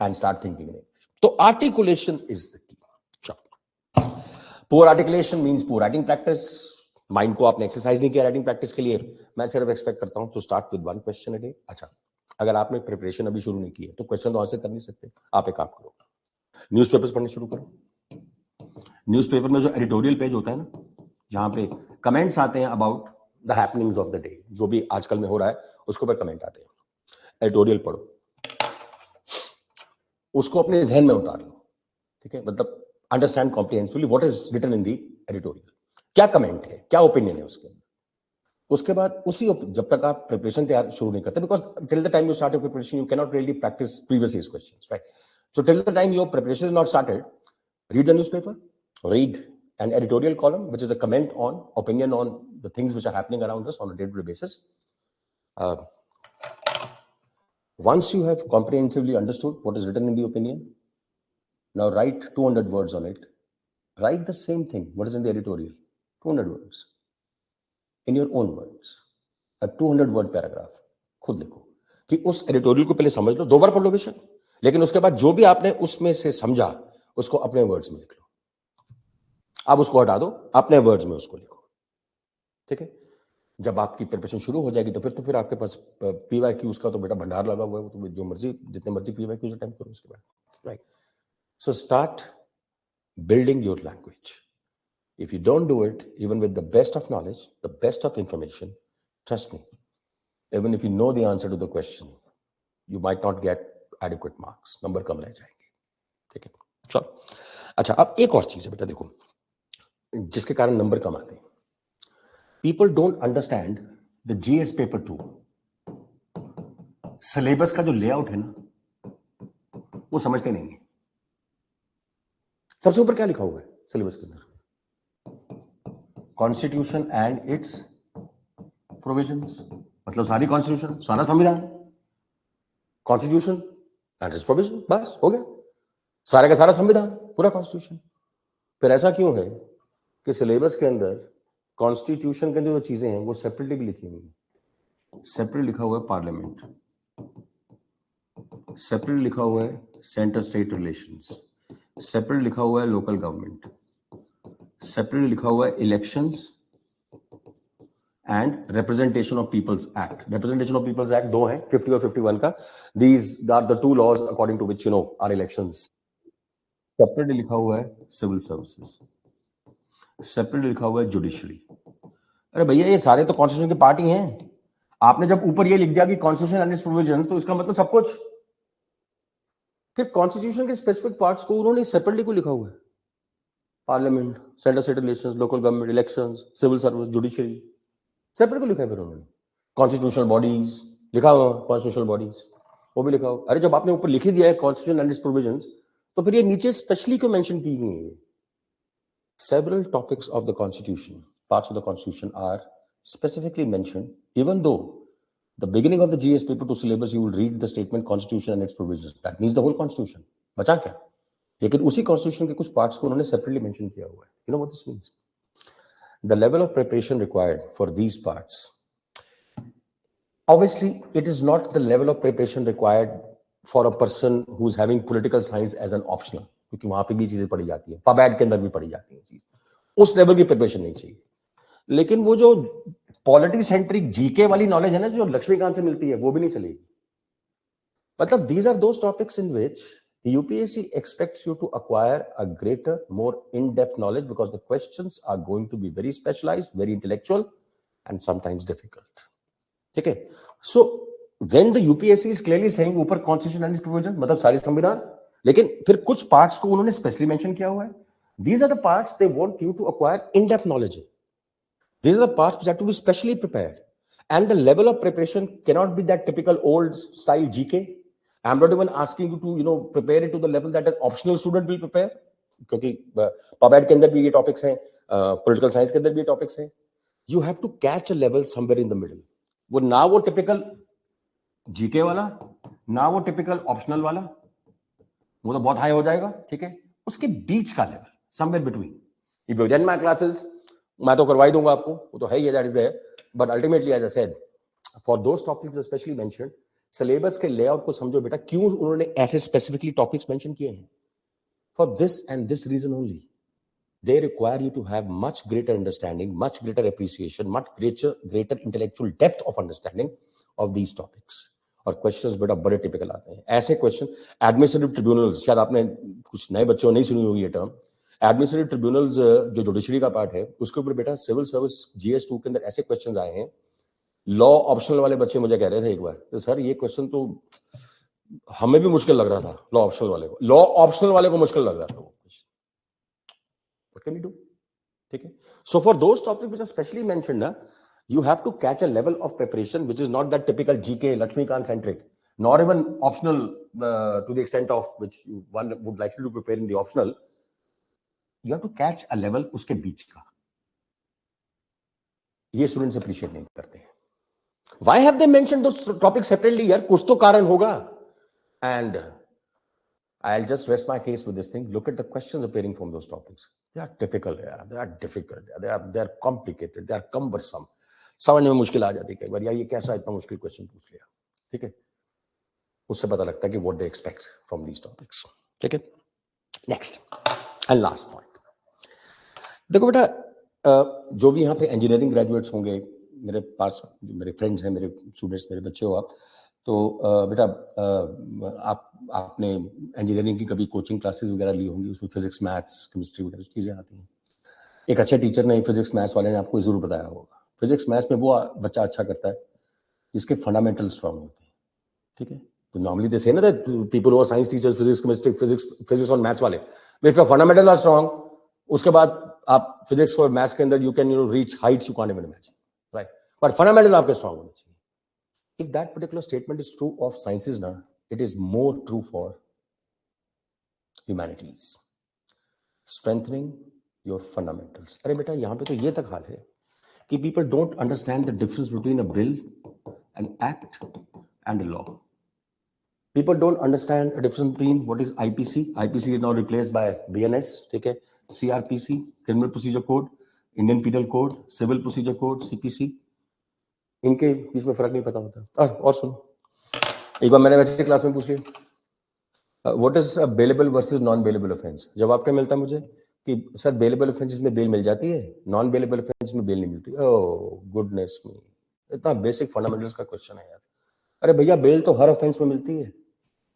And start thinking in English. तो articulation is the key. चलो, poor articulation means poor writing practice. Mind को आपने exercise नहीं किया writing practice के लिए. मैं सिर्फ एक्सपेक्ट करता हूं to start with 1 question a day. अच्छा, अगर आपने प्रिपरेशन अभी शुरू नहीं की है तो क्वेश्चन तो आंसर कर नहीं सकते. आप एक काम करो, न्यूज़पेपर्स पढ़ने शुरू करो. न्यूज़पेपर में जो एडिटोरियल पेज होता है ना, जहां पे कमेंट्स आते हैं about the happenings of the day, जो भी आजकल में हो रहा है उसके ऊपर कमेंट आते हैं. एडिटोरियल पढ़ो, उसको अपने जहन में उतार लो. ठीक है, मतलब understand comprehensively what is written in the editorial. क्या कमेंट है, क्या ओपिनियन है उसके अंदर. उसके बाद उसी जब तक आप प्रिपरेशन तैयार शुरू नहीं करते, because till the time you start your preparation you can not really practice previous years questions. Right. So till the time your preparation is not started, read the newspaper, read an editorial column which is a comment on, opinion on the things which are happening around us on a day-to-day basis. Once you have comprehensively understood what is written in the opinion, now write 200 words on it. Write the same thing what is in the editorial, 200 words in your own words. A 200 word paragraph खुद लिखो कि उस editorial को पहले समझ लो, 2 बार पढ़ लो बेशक, लेकिन उसके बाद जो भी आपने उसमें से समझा उसको अपने वर्ड्स में लिख लो. अब उसको हटा दो, अपने वर्ड्स में उसको लिखो. ठीक है, जब आपकी प्रिपरेशन शुरू हो जाएगी तो फिर आपके पास पीवाईक्यूज का तो बेटा भंडार लगा हुआ है. तो जो मर्जी जितने मर्जी पीवाईक्यूज अटेम्प्ट करो उसके बाद. Right. So start building your language. If you don't do it even with the best of knowledge, the best of information, trust me, even if you know the answer to the question, you might not get adequate marks. Number कम रह जाएंगे. ठीक है, चलो. अच्छा, अब एक और चीज है बेटा, देखो, जिसके कारण नंबर कम आते हैं. People don't understand the GS paper 2. Syllabus का जो लेआउट है ना, वो समझते नहीं है. सबसे ऊपर क्या लिखा हुआ है सिलेबस के अंदर? Constitution and it's provisions. मतलब सारी कॉन्स्टिट्यूशन, सारा संविधान, कॉन्स्टिट्यूशन एंड इट्स प्रोविजन, बस हो गया. सारे का सारा संविधान, पूरा कॉन्स्टिट्यूशन. फिर ऐसा क्यों है कि सिलेबस के अंदर कॉन्स्टिट्यूशन के अंदर जो चीजें हैं वो सेपरेटली भी लिखी हुई है. सेपरेट लिखा हुआ है पार्लियामेंट, सेपरेट लिखा हुआ है सेंटर स्टेट रिलेशंस, सेपरेट लिखा हुआ है लोकल गवर्नमेंट, सेपरेट लिखा हुआ है elections and representation of people's act. Representation of people's act 2 है, 50 और 51 का. These are the 2 laws according to which you know are elections. Separately लिखा हुआ है सिविल सर्विसेज, सेपरेटली लिखा हुआ है जुडिशरी. अरे भैया, ये सारे तो कॉन्स्टिट्यूशन के पार्ट ही हैं. आपने जब ऊपर ये लिख दिया कि कॉन्स्टिट्यूशन एंड इट्स प्रोविजंस, तो इसका मतलब सब कुछ. फिर कॉन्स्टिट्यूशन के स्पेसिफिक पार्ट्स को उन्होंने सेपरेटली को लिखा हुआ है. Parliament, centre state relations, local government, elections, civil service, judiciary. Separate को लिखा है फिर उन्होंने, कॉन्स्टिट्यूशनल बॉडीज लिखा हुआ, कॉन्स्टिट्यूशनल बॉडीज वो भी लिखा हो। अरे जब आपने ऊपर लिख ही दिया है कॉन्स्टिट्यूशन एंड इट्स प्रोविजंस, तो फिर ये नीचे स्पेशली क्यों मेंशन की गई है? Several topics of the Constitution, parts of the Constitution are specifically mentioned, even though the beginning of the GS paper 2 syllabus, you will read the statement Constitution and its provisions. That means the whole Constitution. बचा क्या? लेकिन उसी Constitution के कुछ parts को उन्होंने separately mention किया हुआ है. You know what this means? The level of preparation required for these parts. Obviously, it is not the level of preparation required for a person who is having political science as an optional. क्योंकि वहां पे भी चीजें पढ़ी जाती है, पबैड के अंदर भी पढ़ी जाती है चीज, उस लेवल की प्रिपरेशन नहीं चाहिए. लेकिन वो जो पॉलिटी सेंट्रिक जीके वाली नॉलेज है ना जो लक्ष्मीकांत से मिलती है, वो भी नहीं चलेगी. मतलब these are those topics in which the UPSC expects you to acquire a greater, more in-depth knowledge because the questions are going to be very specialized, very intellectual, and sometimes difficult. ठीक है. So when the UPSC is clearly saying ऊपर constitution and provision मतलब सारे संविधान, लेकिन फिर कुछ parts को उन्होंने स्पेशली मेंशन किया हुआ है. These are the parts they want you to acquire in-depth knowledge. These are the parts which have to be specially prepared, and the level of preparation cannot be that typical old style GK. I'm not even asking you to prepare it to the level that an optional student will prepare, क्योंकि पबैड के अंदर भी ये topics हैं, political science के अंदर भी ये टॉपिक्स हैं. You have to catch a level somewhere in the middle. वो ना वो टिपिकल जीके वाला, ना वो टिपिकल ऑप्शनल वाला, वो तो बहुत हाई हो जाएगा. ठीक है, उसके बीच का level, somewhere between. If you attend my classes, मैं तो करवा ही दूंगा आपको, वो तो है ही, that is there. But ultimately as I said, for those topics specially mentioned, syllabus के लेआउट को समझो बेटा, क्यों उन्होंने ऐसे स्पेसिफिकली टॉपिक्स मेंशन किए हैं. For this and this reason only, they require you to have much greater understanding, much greater appreciation, much greater intellectual depth of understanding of these topics. और क्वेश्चंस बेटा बड़े टिपिकल आते हैं. ऐसे question administrative tribunals, शायद आपने कुछ नए बच्चों नहीं सुनी होगी ये टर्म. एडमिनिस्ट्रेटिव ट्रिब्यूनल्स जो जुडिशरी का पार्ट है, उसके ऊपर बेटा सिविल सर्विस GS2 के अंदर ऐसे क्वेश्चंस आए हैं. लॉ ऑप्शनल वाले बच्चे मुझे कह रहे थे एक बार, तो सर ये क्वेश्चन तो हमें भी मुश्किल लग रहा था. लॉ ऑप्शनल वाले को मुश्किल लग रहा था वो. What can we do? Okay. So for those topics which are specially mentioned, you have to catch a level of preparation which is not that typical GK, Lakshmikant centric, nor even optional to the extent of which one would likely to prepare in the optional. You have to catch a level उसके बीच का. ये students appreciate नहीं करते हैं. Why have they mentioned those topics separately? यार कुछ तो कारण होगा. And I'll just rest my case with this thing. Look at the questions appearing from those topics. They are typical, yeah. They are difficult. They are complicated. They are cumbersome. समझ में मुश्किल आ जाती है कई बार, या ये कैसा इतना मुश्किल क्वेश्चन पूछ लिया. ठीक है, उससे पता लगता है कि what they expect from these topics. ठीक है. Next and last point. देखो बेटा, जो भी यहाँ पे इंजीनियरिंग ग्रेजुएट्स होंगे, मेरे पास मेरे फ्रेंड्स हैं, मेरे स्टूडेंट्स, मेरे बच्चे हो आप, तो बेटा आपने इंजीनियरिंग की कभी कोचिंग क्लासेस वगैरह ली होंगी, उसमें फिजिक्स, मैथ्स, केमिस्ट्री वगैरह चीज़ें आती हैं. एक अच्छे टीचर ने, फिजिक्स मैथ्स वाले ने आपको जरूर बताया होगा, फिजिक्स मैथ्स में वो बच्चा अच्छा करता है जिसके फंडामेंटल स्ट्रांग होते हैं. ठीक है, तो नॉर्मली दे से ना that people who are science teachers, physics, chemistry, physics और मैथ्स वाले, if your fundamental are strong, उसके बाद आप फिजिक्स और मैथ्स के अंदर you can reach heights you can't even imagine, right. But fundamental आपके स्ट्रांग होने चाहिए. If that particular statement is true of sciences, it is more true for humanities. Strengthening your fundamentals. अरे बेटा यहाँ पे तो ये तक हाल है कि people don't understand the difference between a bill, an act, and a law. People don't understand the difference between what is IPC. IPC is now replaced by BNS. ठीक है, CRPC, Criminal Procedure Code, Indian Penal Code, Civil Procedure Code, CPC. इनके बीच में फर्क नहीं पता होता. और सुनो, एक बार मैंने वैसे क्लास में पूछ लिया, what is bailable versus non bailable offence. जवाब क्या मिलता है मुझे कि सर बेलेबल ऑफेंसेस में बेल मिल जाती है, नॉन बेलेबल ऑफेंस में बेल नहीं मिलती. ओह गुडनेस मी, इतना बेसिक फंडामेंटल्स का क्वेश्चन है यार. अरे भैया बेल तो हर ऑफेंस में मिलती है.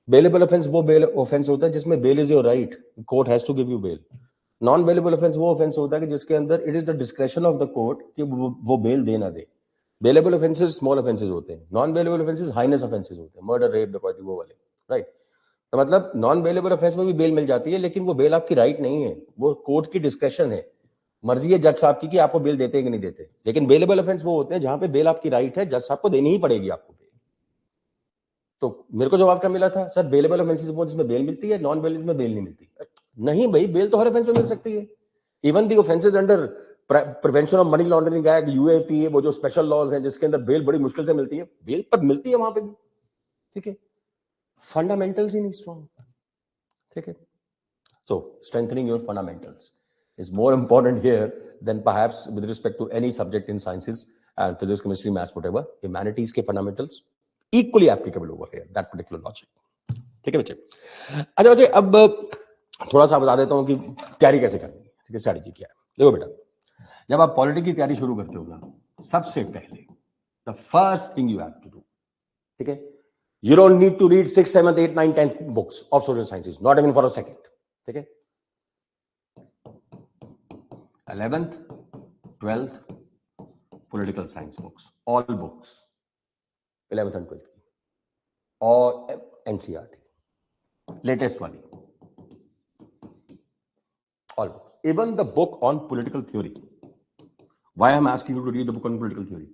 बेलेबल ऑफेंस वो बेल ऑफेंस होता है जिसमें bail is your right, court has to give you bail. Non bailable offence वो ऑफेंस होता है कि जिसके अंदर it is the discretion of the court कि वो बेल दे ना दे. बेलेबल ऑफेंसेस स्मॉल ऑफेंसेस होते हैं, non bailable offences heinous offences होते हैं, मर्डर, रेप, डकैती, वो वाले, राइट. तो मतलब नॉन बेलेबल ऑफेंस में भी बेल मिल जाती है, लेकिन वो बेल आपकी राइट नहीं है, वो कोर्ट की डिस्क्रेशन है. मर्जी है जज साहब की कि आपको बेल देते हैं कि नहीं देते, लेकिन बेलेबल ऑफेंस वो होते हैं जहां पे बेल आपकी राइट है, जज साहब को देनी ही पड़ेगी आपको बेल। तो मेरे को जवाब क्या मिला था, सर बेलेबल ऑफेंसेस वो जिसमें बेल मिलती है, नॉन बेल में बेल नहीं मिलती। नहीं भाई, बेल तो हर ऑफेंस में मिल सकती है, even the offences under prevention of money laundering act, UAPA, वो जो स्पेशल लॉज हैं जिसके अंदर बेल बड़ी मुश्किल से मिलती है, बेल पर मिलती है वहां पे भी, ठीक है। फंडामेंटल्स ही नहीं स्ट्रॉन्ग, ठीक है। So strengthening your fundamentals is more important here than perhaps with respect to any subject in sciences and physics, chemistry, maths, whatever. Humanities के fundamentals equally applicable over here, that particular logic. ठीक है बच्चे। अच्छा बच्चे, अब थोड़ा सा बता देता हूँ कि तैयारी कैसे करनी है, ठीक है, स्ट्रैटेजी क्या है। देखो बेटा, जब आप पॉलिटी की तैयारी शुरू करते हो ना, सबसे पहले the first thing you have to do, ठीक है, you don't need to read 6, 7, 8, 9, 10 books of social sciences, not even for a second, ठीक है। 11th, 12th political science books, all books, 11th and 12th, और NCERT latest वाली, all books, even the book on political theory. Why I'm asking you to read the book on political theory?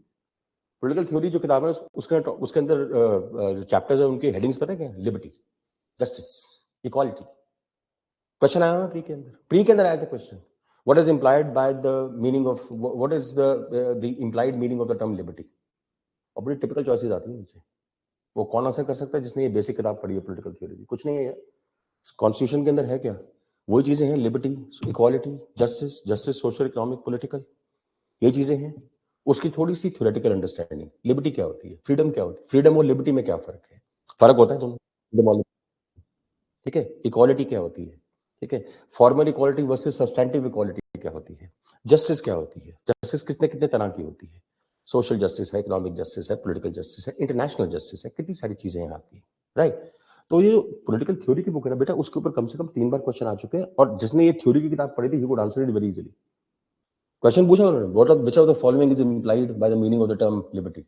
Political theory जो किताब है उसके अंदर जो chapters है उनके हेडिंग्स पता है क्या? Liberty, justice, equality. क्वेश्चन आया प्री के अंदर आया था question, what is implied by the meaning of what is the implied meaning of the term liberty? और बड़ी टिपिकल चॉइसेस आती है नीचे। वो कौन आंसर कर सकता है जिसने ये बेसिक किताब पढ़ी है पॉलिटिकल थ्योरी की? कुछ नहीं है यार, कॉन्स्टिट्यूशन के अंदर है क्या? वही चीजें हैं, liberty, equality, justice, social, economic, political, ये चीजें हैं। उसकी थोड़ी सी थ्योरेटिकल अंडरस्टैंडिंग, लिबर्टी क्या होती है, फ्रीडम क्या होती है, फ्रीडम और लिबर्टी में क्या फर्क है, फर्क होता है दोनों, ठीक है। इक्वालिटी क्या होती है, ठीक है, formal equality versus substantive equality क्या होती है, जस्टिस क्या होती है, जस्टिस कितने कितने तरह की होती है, सोशल जस्टिस है, इकोनॉमिक जस्टिस है, पॉलिटिकल जस्टिस है, इंटरनेशनल जस्टिस है, कितनी सारी चीजें हैं आपकी, राइट। तो ये पॉलिटिकल थ्योरी की बुक है बेटा, उसके ऊपर कम से कम 3 बार क्वेश्चन आ चुके हैं, और जिसने ये थ्योरी की किताब पढ़ी थी ही could answer it very easily. Question पूछा उन्होंने, what which of the following is implied by the meaning of the term liberty,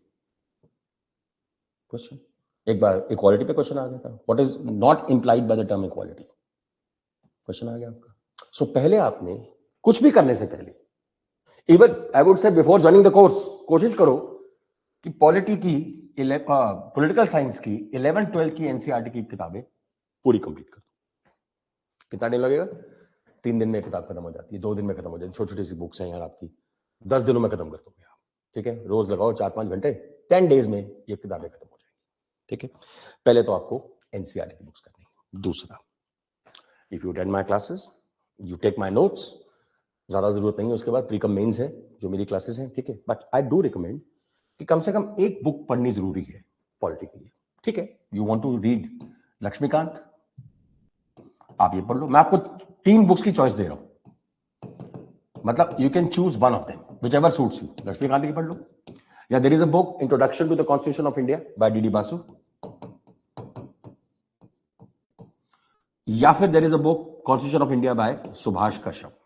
question. एक बार इक्वालिटी पे क्वेश्चन आ गया था, what is not implied by the term equality, question आ गया आपका। सो पहले आपने कुछ भी करने से पहले, even I would say before joining the course, कोशिश करो कि पॉलिटिकल साइंस की 11 12 की एनसीईआरटी की किताबें पूरी कंप्लीट कर दो। कितना टाइम लगेगा? 3 दिन में किताब खत्म हो जाती है, 2 दिन में खत्म हो जाती है, छोटी छोटी सी बुक्स हैं यार आपकी, 10 दिनों में खत्म कर दोगे आप, ठीक है। रोज लगाओ 4-5 घंटे, 10 डेज में ये किताबें खत्म हो जाएंगी, ठीक है। पहले तो आपको एनसीईआरटी की बुक्स करनी है। दूसरा, if you attend my classes, you take my notes, ज्यादा जरूरत नहीं है उसके बाद, प्रीकम मेंस है जो मेरी क्लासेस हैं, ठीक है, बट आई डू रिकमेंड कि कम से कम एक बुक पढ़नी जरूरी है पॉलिटी के लिए, ठीक है। You want to read Laxmikanth, आप ये पढ़ लो, मैं आपको 3 बुक्स की चॉइस दे रहा हूं, मतलब you can choose one of them whichever suits you. Laxmikanth की पढ़ लो, या there is a book introduction to the constitution of India by D D Basu, या फिर there is a book constitution of India by Subhash Kashyap.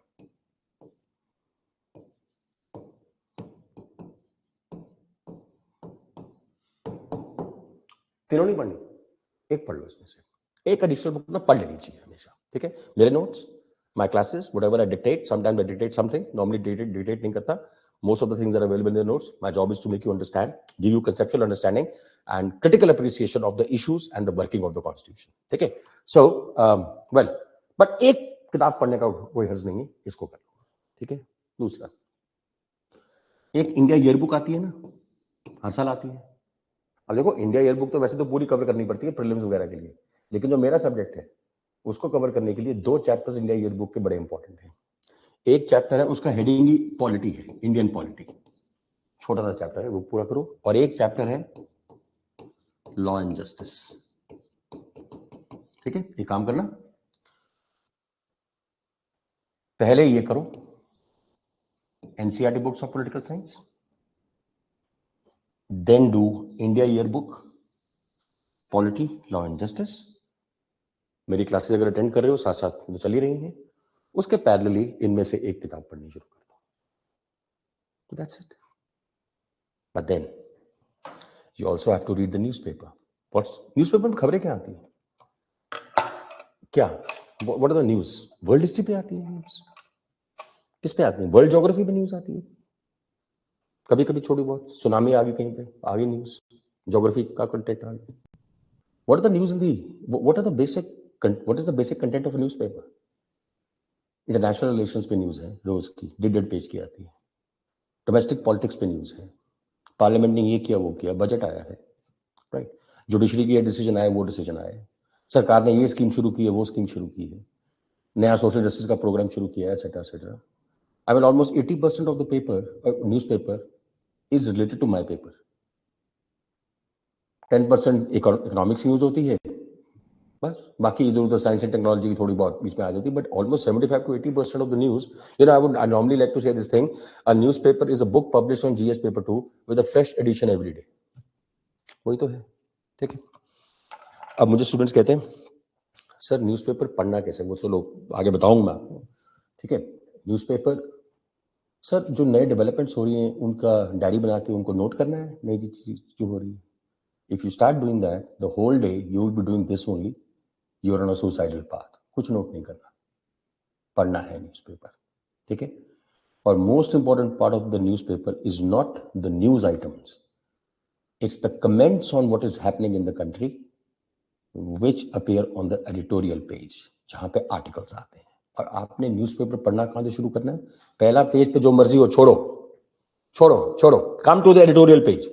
तीनों नहीं पढ़नी, एक पढ़ लो इसमें से, एक एडिशनल बुक ना पढ़ लेनी चाहिए हमेशा, ठीक है। मेरे notes, my classes, whatever I dictate, sometimes I dictate something, normally dictate नहीं करता, most of the things are available in the notes. My job is to make you understand, give you conceptual understanding and critical appreciation of the issues and the working of the constitution, ठीक है। So well, but एक किताब पढ़ने का कोई हर्ज नहीं है, इसको कर लो, ठीक है। दूसरा, एक इंडिया ईयरबुक आती है ना, हर साल आती है। अब देखो, इंडिया ईयरबुक तो वैसे तो पूरी कवर करनी पड़ती है प्रीलिम्स वगैरह के लिए, लेकिन जो मेरा सब्जेक्ट है उसको कवर करने के लिए 2 चैप्टर्स इंडिया ईयरबुक के बड़े इंपॉर्टेंट हैं। एक चैप्टर है, उसका हेडिंग ही पॉलिटी है, इंडियन पॉलिटी, छोटा सा चैप्टर है, वो पूरा करो। और एक चैप्टर है लॉ एंड जस्टिस, ठीक है। ये काम करना, पहले ये करो NCERT books of political science, then do India yearbook, polity, law and justice. मेरी क्लासेस अगर अटेंड कर रहे हो, साथ साथ तो चली रही हैं, उसके पैरेलली इनमें से एक किताब पढ़नी शुरू कर दो, that's it. But then you also have to read the newspaper. Newspaper में खबरें क्या आती है, क्या, what are the news, world history पे आती है न्यूज़, किस पे आती है? वर्ल्ड ज्योग्राफी पे न्यूज आती है, कभी कभी छोटी बहुत, सुनामी आ गई कहीं पे, आ गई न्यूज, ज्योग्राफी का कंटेंट आ गया. What are the news in the what are the basic what is the basic content of a newspaper? International relations पे न्यूज है रोज की, डेढ़ पेज की आती है. डोमेस्टिक पॉलिटिक्स पे न्यूज है, पार्लियामेंट ने ये किया वो किया, बजट आया है, राइट. जुडिशरी की ये डिसीजन आया वो डिसीजन आया, सरकार ने ये स्कीम शुरू की है वो स्कीम शुरू की है, नया सोशल जस्टिस का प्रोग्राम शुरू किया है, etcetera etcetera. I mean almost 80% of the paper newspaper is related to my paper. 10% economics news होती है बस, बाकी इधर उधर साइंस एंड टेक्नोलॉजी की थोड़ी बहुत बीच में आ जाती है, but almost 75 to 80% of the news, I normally like to say this thing, a newspaper is a book published on GS paper 2 with a fresh edition every day. वही तो है, ठीक है. अब मुझे स्टूडेंट्स कहते हैं सर न्यूज़पेपर पढ़ना कैसे, वो चलो आगे बताऊंगा मैं आपको, ठीक है. न्यूज़पेपर सर जो नए डेवलपमेंट्स हो रही हैं उनका डायरी बना के उनको नोट करना है, नई चीज जो हो रही है. If you start doing that the whole day you will be doing this only, you are on a suicidal path. कुछ नोट नहीं करना, पढ़ना है न्यूज़पेपर, ठीक है. और most important part of the newspaper is not the news items, it's the comments on what is happening in the country which appear on the editorial page, जहां पे आर्टिकल्स आते हैं. और आपने न्यूज़पेपर पढ़ना कहां से शुरू करना है? पहला पेज पे जो मर्जी हो छोड़ो छोड़ो छोड़ो, come to the editorial page.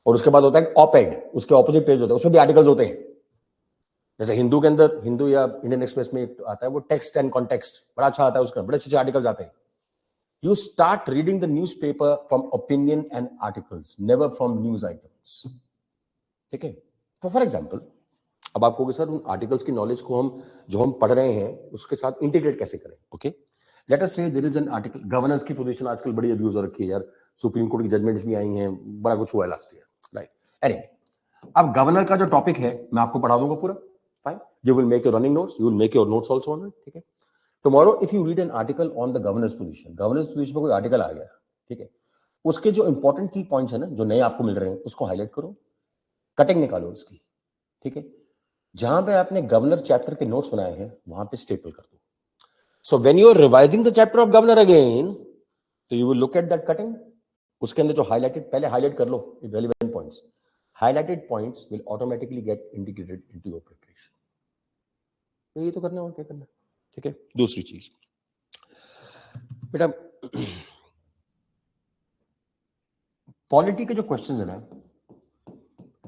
और उसके बाद होता है ऑप-एड, उसके ऑपोजिट पेज होता है, उसमें भी आर्टिकल्स होते हैं. जैसे हिंदू के अंदर, हिंदू या इंडियन एक्सप्रेस में आता है वो टेक्स्ट एंड कॉन्टेक्स्ट, बड़ा अच्छा आता है, उसका बड़े अच्छे आर्टिकल्स आते हैं. You start reading the newspaper from opinion and articles, never from news items, ठीक है. फॉर एग्जाम्पल, अब आप कहोगे सर उन आर्टिकल्स की नॉलेज को हम जो हम पढ़ रहे हैं उसके साथ इंटीग्रेट कैसे करें? Okay, let us say there is an article, governance की पोजीशन आजकल बड़ी अब्यूज हो रखी है यार, सुप्रीम कोर्ट की जजमेंट्स भी आई हैं, बड़ा कुछ हुआ है लास्ट ईयर, राइट. एनीवे, अब गवर्नर का जो टॉपिक है मैं आपको पढ़ा दूंगा पूरा, fine. You will make your running notes, you will make your notes also on it, ठीक है. Tomorrow if you read an article on the governance position पे कोई आर्टिकल आ गया, ठीक है, उसके जो इंपॉर्टेंट की पॉइंट्स है ना, जो नए आपको मिल रहे हैं, उसको हाईलाइट करो, कटिंग निकालो उसकी, ठीक है. जहां पे आपने गवर्नर चैप्टर के नोट्स बनाए हैं वहां पे स्टेपल कर दो. So when you are revising the chapter of governor again, तो you will look at that cutting, उसके अंदर जो हाईलाइटेड, पहले हाईलाइट कर लो relevant points, highlighted points will automatically get integrated into your preparation. तो ये तो करना और क्या करना, ठीक है. दूसरी चीज बेटा, पॉलिटी के जो क्वेश्चंस है ना,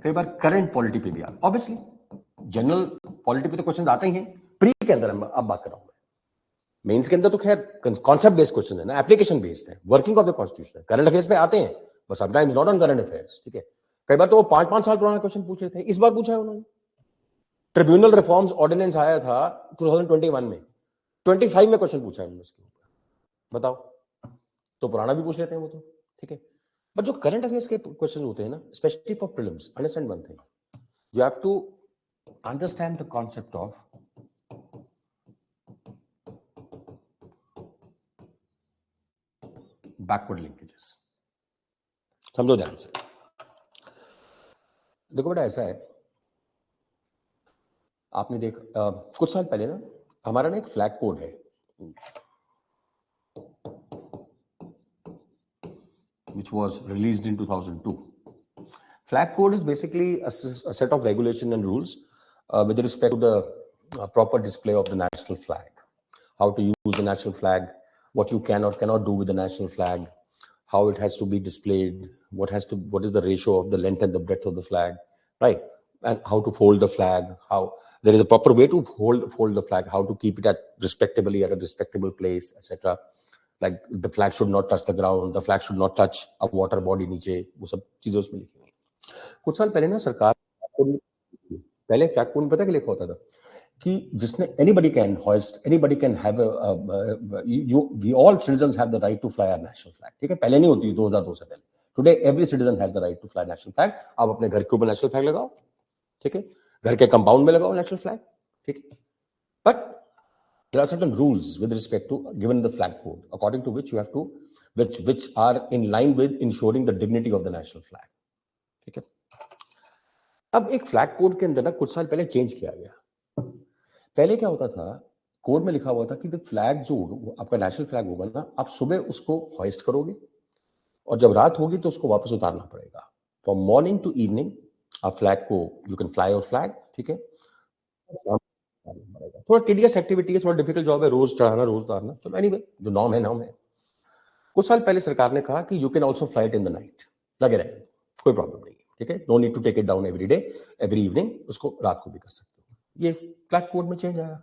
कई बार करंट पॉलिटी पे भी आते, ऑब्वियसली जनरल पॉलिटी पे तो क्वेश्चन आते ही हैं, प्री के अंदर अब बात कर रहा हूं मैं. मेंस के अंदर तो खैर कॉन्सेप्ट बेस्ड क्वेश्चन है ना, एप्लीकेशन बेस्ड है, working of the constitution, current affairs पे आते हैं but sometimes not on current affairs, ठीक है. कई बार तो वो 5-5 साल पुराना क्वेश्चन पूछ लेते हैं. इस बार पूछा है उन्होंने, ट्रिब्यूनल रिफॉर्म्स ऑर्डिनेंस आया था 2021 में, 25 में क्वेश्चन पूछा है उन्होंने उसके ऊपर, बताओ. तो पुराना भी पूछ लेते हैं वो तो, ठीक है. बट जो करंट अफेयर्स के क्वेश्चन होते हैं ना, specially for prelims, understand one thing, you have to understand the concept of backward linkages. समझो ध्यान से. देखो बेटा ऐसा है, आपने देख कुछ साल पहले ना हमारा ना एक फ्लैग कोड है which was released in 2002. Flag code is basically a set of regulation and rules with respect to the proper display of the national flag, how to use the national flag, what you can or cannot do with the national flag, how it has to be displayed, what is the ratio of the length and the breadth of the flag, right? And how to fold the flag, how there is a proper way to fold the flag, how to keep it at a respectable place, etc. Like the flag should not touch the ground, the flag should not touch a water body नीचे, वो सब चीजें उसमें लिखी हुई. कुछ साल पहले ना सरकार, पहले फ्लैग कोड में पता क्या लिखा होता था कि जिसने anybody can have we all citizens have the right to fly our national flag, ठीक है. पहले नहीं होती, 2002 से पहले. Today every citizen has the right to fly national flag. आप अपने घर के ऊपर नेशनल फ्लैग लगाओ, ठीक है, घर के कंपाउंड में लगाओ नेशनल फ्लैग, ठीक है. But there are certain rules with respect to given the flag code, according to which you have to which are in line with ensuring the dignity of the national flag, ठीक है. अब एक flag code के अंदर ना कुछ साल पहले चेंज किया गया. पहले क्या होता था कोड में लिखा हुआ था कि द फ्लैग जो आपका नेशनल फ्लैग होगा ना, आप सुबह उसको हॉइस्ट करोगे और जब रात होगी तो उसको वापस उतारना पड़ेगा। फ्रॉम मॉर्निंग टू इवनिंग आप फ्लैग को you can fly your flag, ठीक है। थोड़ा टीडियस एक्टिविटी है, थोड़ा डिफिकल्ट जॉब है, रोज चढ़ाना रोज उतारना, चलो एनीवे जो नॉर्म है नॉर्म है। कुछ साल पहले सरकार ने कहा कि you can also fly it in the night, लगे रहे, कोई प्रॉब्लम नहीं है, ठीक है। No need to take it down every day, every evening, उसको रात को भी कर सकते हो। ये फ्लैग कोड में चेंज आया।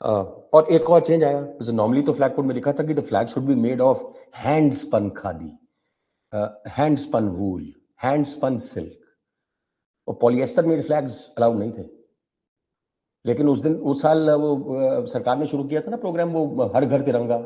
और एक और चेंज आया, जैसे नॉर्मली तो फ्लैग कोड में लिखा था कि the flag should be made of hand spun khadi, hand spun wool, hand spun silk, और पॉलिएस्टर मेड फ्लैग्स अलाउड नहीं थे। लेकिन उस साल वो सरकार ने शुरू किया था ना प्रोग्राम, वो हर घर तिरंगा।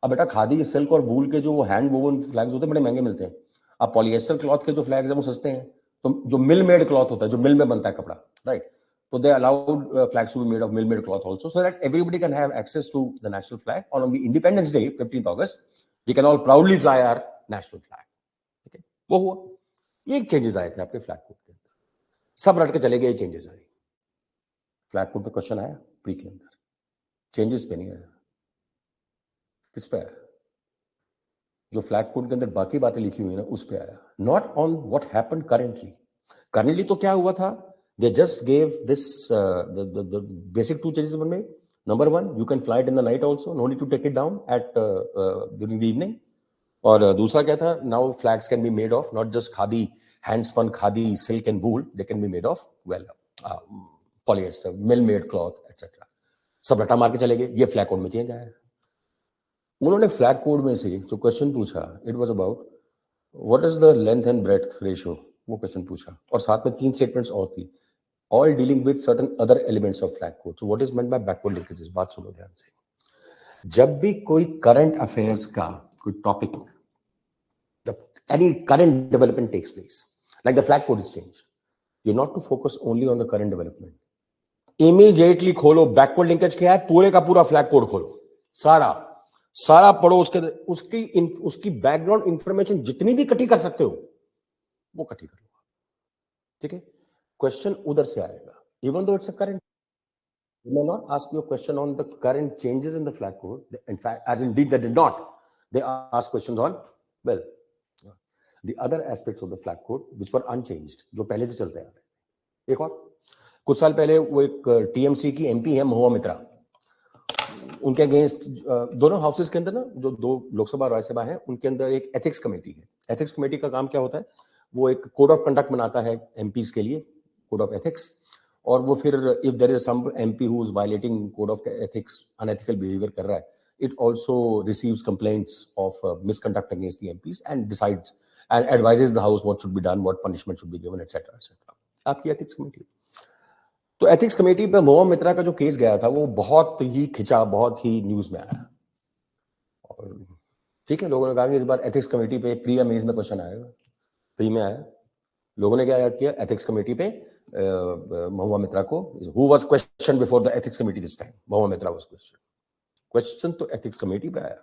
अब बेटा खादी सिल्क और वूल के जो हैंड वोवन फ्लैग्स होते हैं बड़े महंगे मिलते हैं। अब पॉलिएस्टर क्लॉथ के जो फ्लैग्स हैं वो सस्ते हैं। तो जो मिल मेड क्लॉथ होता है, जो मिल में बनता है कपड़ा, right, so they allowed flags to be made of mill-made cloth also, so that everybody can have access to the national flag. On the Independence Day, 15th August, we can all proudly fly our national flag. Okay, वो हुआ। ये changes आए थे आपके flag code के अंदर, सब रट के चले गए, चेंजेस आए। फ्लैग कोड पे क्वेश्चन आया प्री के अंदर, चेंजेस पे नहीं आया। किस पे आया? जो फ्लैग कोड के अंदर बाकी बातें लिखी हुई है ना, उस पे आया, not on what happened currently. Currently तो क्या हुआ था, they just gave this the basic two changes were made. Number one, you can fly it in the night also, no need to take it down at during the evening. और दूसरा क्या था, now flags can be made of not just khadi, hand spun khadi, silk and wool, they can be made of well polyester, mill made cloth, etc. सब रटा मार के चले गए। ये फ्लैग कोड में चेंज आया। उन्होंने फ्लैग कोड में से जो क्वेश्चन पूछा, it was about what is the length and breadth ratio, वो क्वेश्चन पूछा, और साथ में 3 स्टेटमेंट्स और थी, all dealing with certain other elements of flag code. So what is meant by backward linkages? बात सुनो ध्यान से। जब भी कोई करंट अफेयर्स का कोई topic, any current development takes place, like the flag code is changed, you're not to focus only on the current development. Immediately खोलो बैकवर्ड लिंकेज क्या है, पूरे का पूरा फ्लैग कोड खोलो, सारा सारा पढ़ो, उसकी बैकग्राउंड इंफॉर्मेशन जितनी भी इकट्ठी कर सकते हो वो इकट्ठी कर लो, ठीक है। क्वेश्चन उधर से आएगा, even though it's a current. They may not ask you a question on the current changes in the flag code. In fact, as indeed they did not. They ask questions on, well, the other aspects of the flag code which were unchanged, जो पहले से चलते आ रहे हैं। एक और कुछ साल पहले वो एक टीएमसी की एमपी है महुआ मित्रा, उनके अगेंस्ट दोनों हाउसेस के अंदर ना, जो 2 लोकसभा और राज्यसभा है, उनके अंदर एक एथिक्स कमेटी है। एथिक्स कमेटी का काम क्या होता है, वो एक कोड ऑफ कंडक्ट बनाता है एमपीज के लिए, कोड ऑफ एथिक्स, और वो फिर if there is some MP who is violating code of ethics, unethical behaviour कर रहा है, it also receives complaints of misconduct against the MPs and decides and advises the house what should be done, what punishment should be given, etcetera etcetera. आपकी ethics committee. तो ethics committee पे महुआ मित्रा का जो case गया था वो बहुत ही खिंचा, बहुत ही न्यूज में आया, और ठीक है, लोगों ने कहा कि इस बार एथिक्स कमेटी पे प्री अमेज में क्वेश्चन आएगा। प्री में आया, लोगों ने क्या याद किया, एथिक्स कमेटी पे महुआ मित्रा को, who was question before the ethics committee this time, Mahua Mitra was question. Question तो एथिक्स कमेटी पे आया,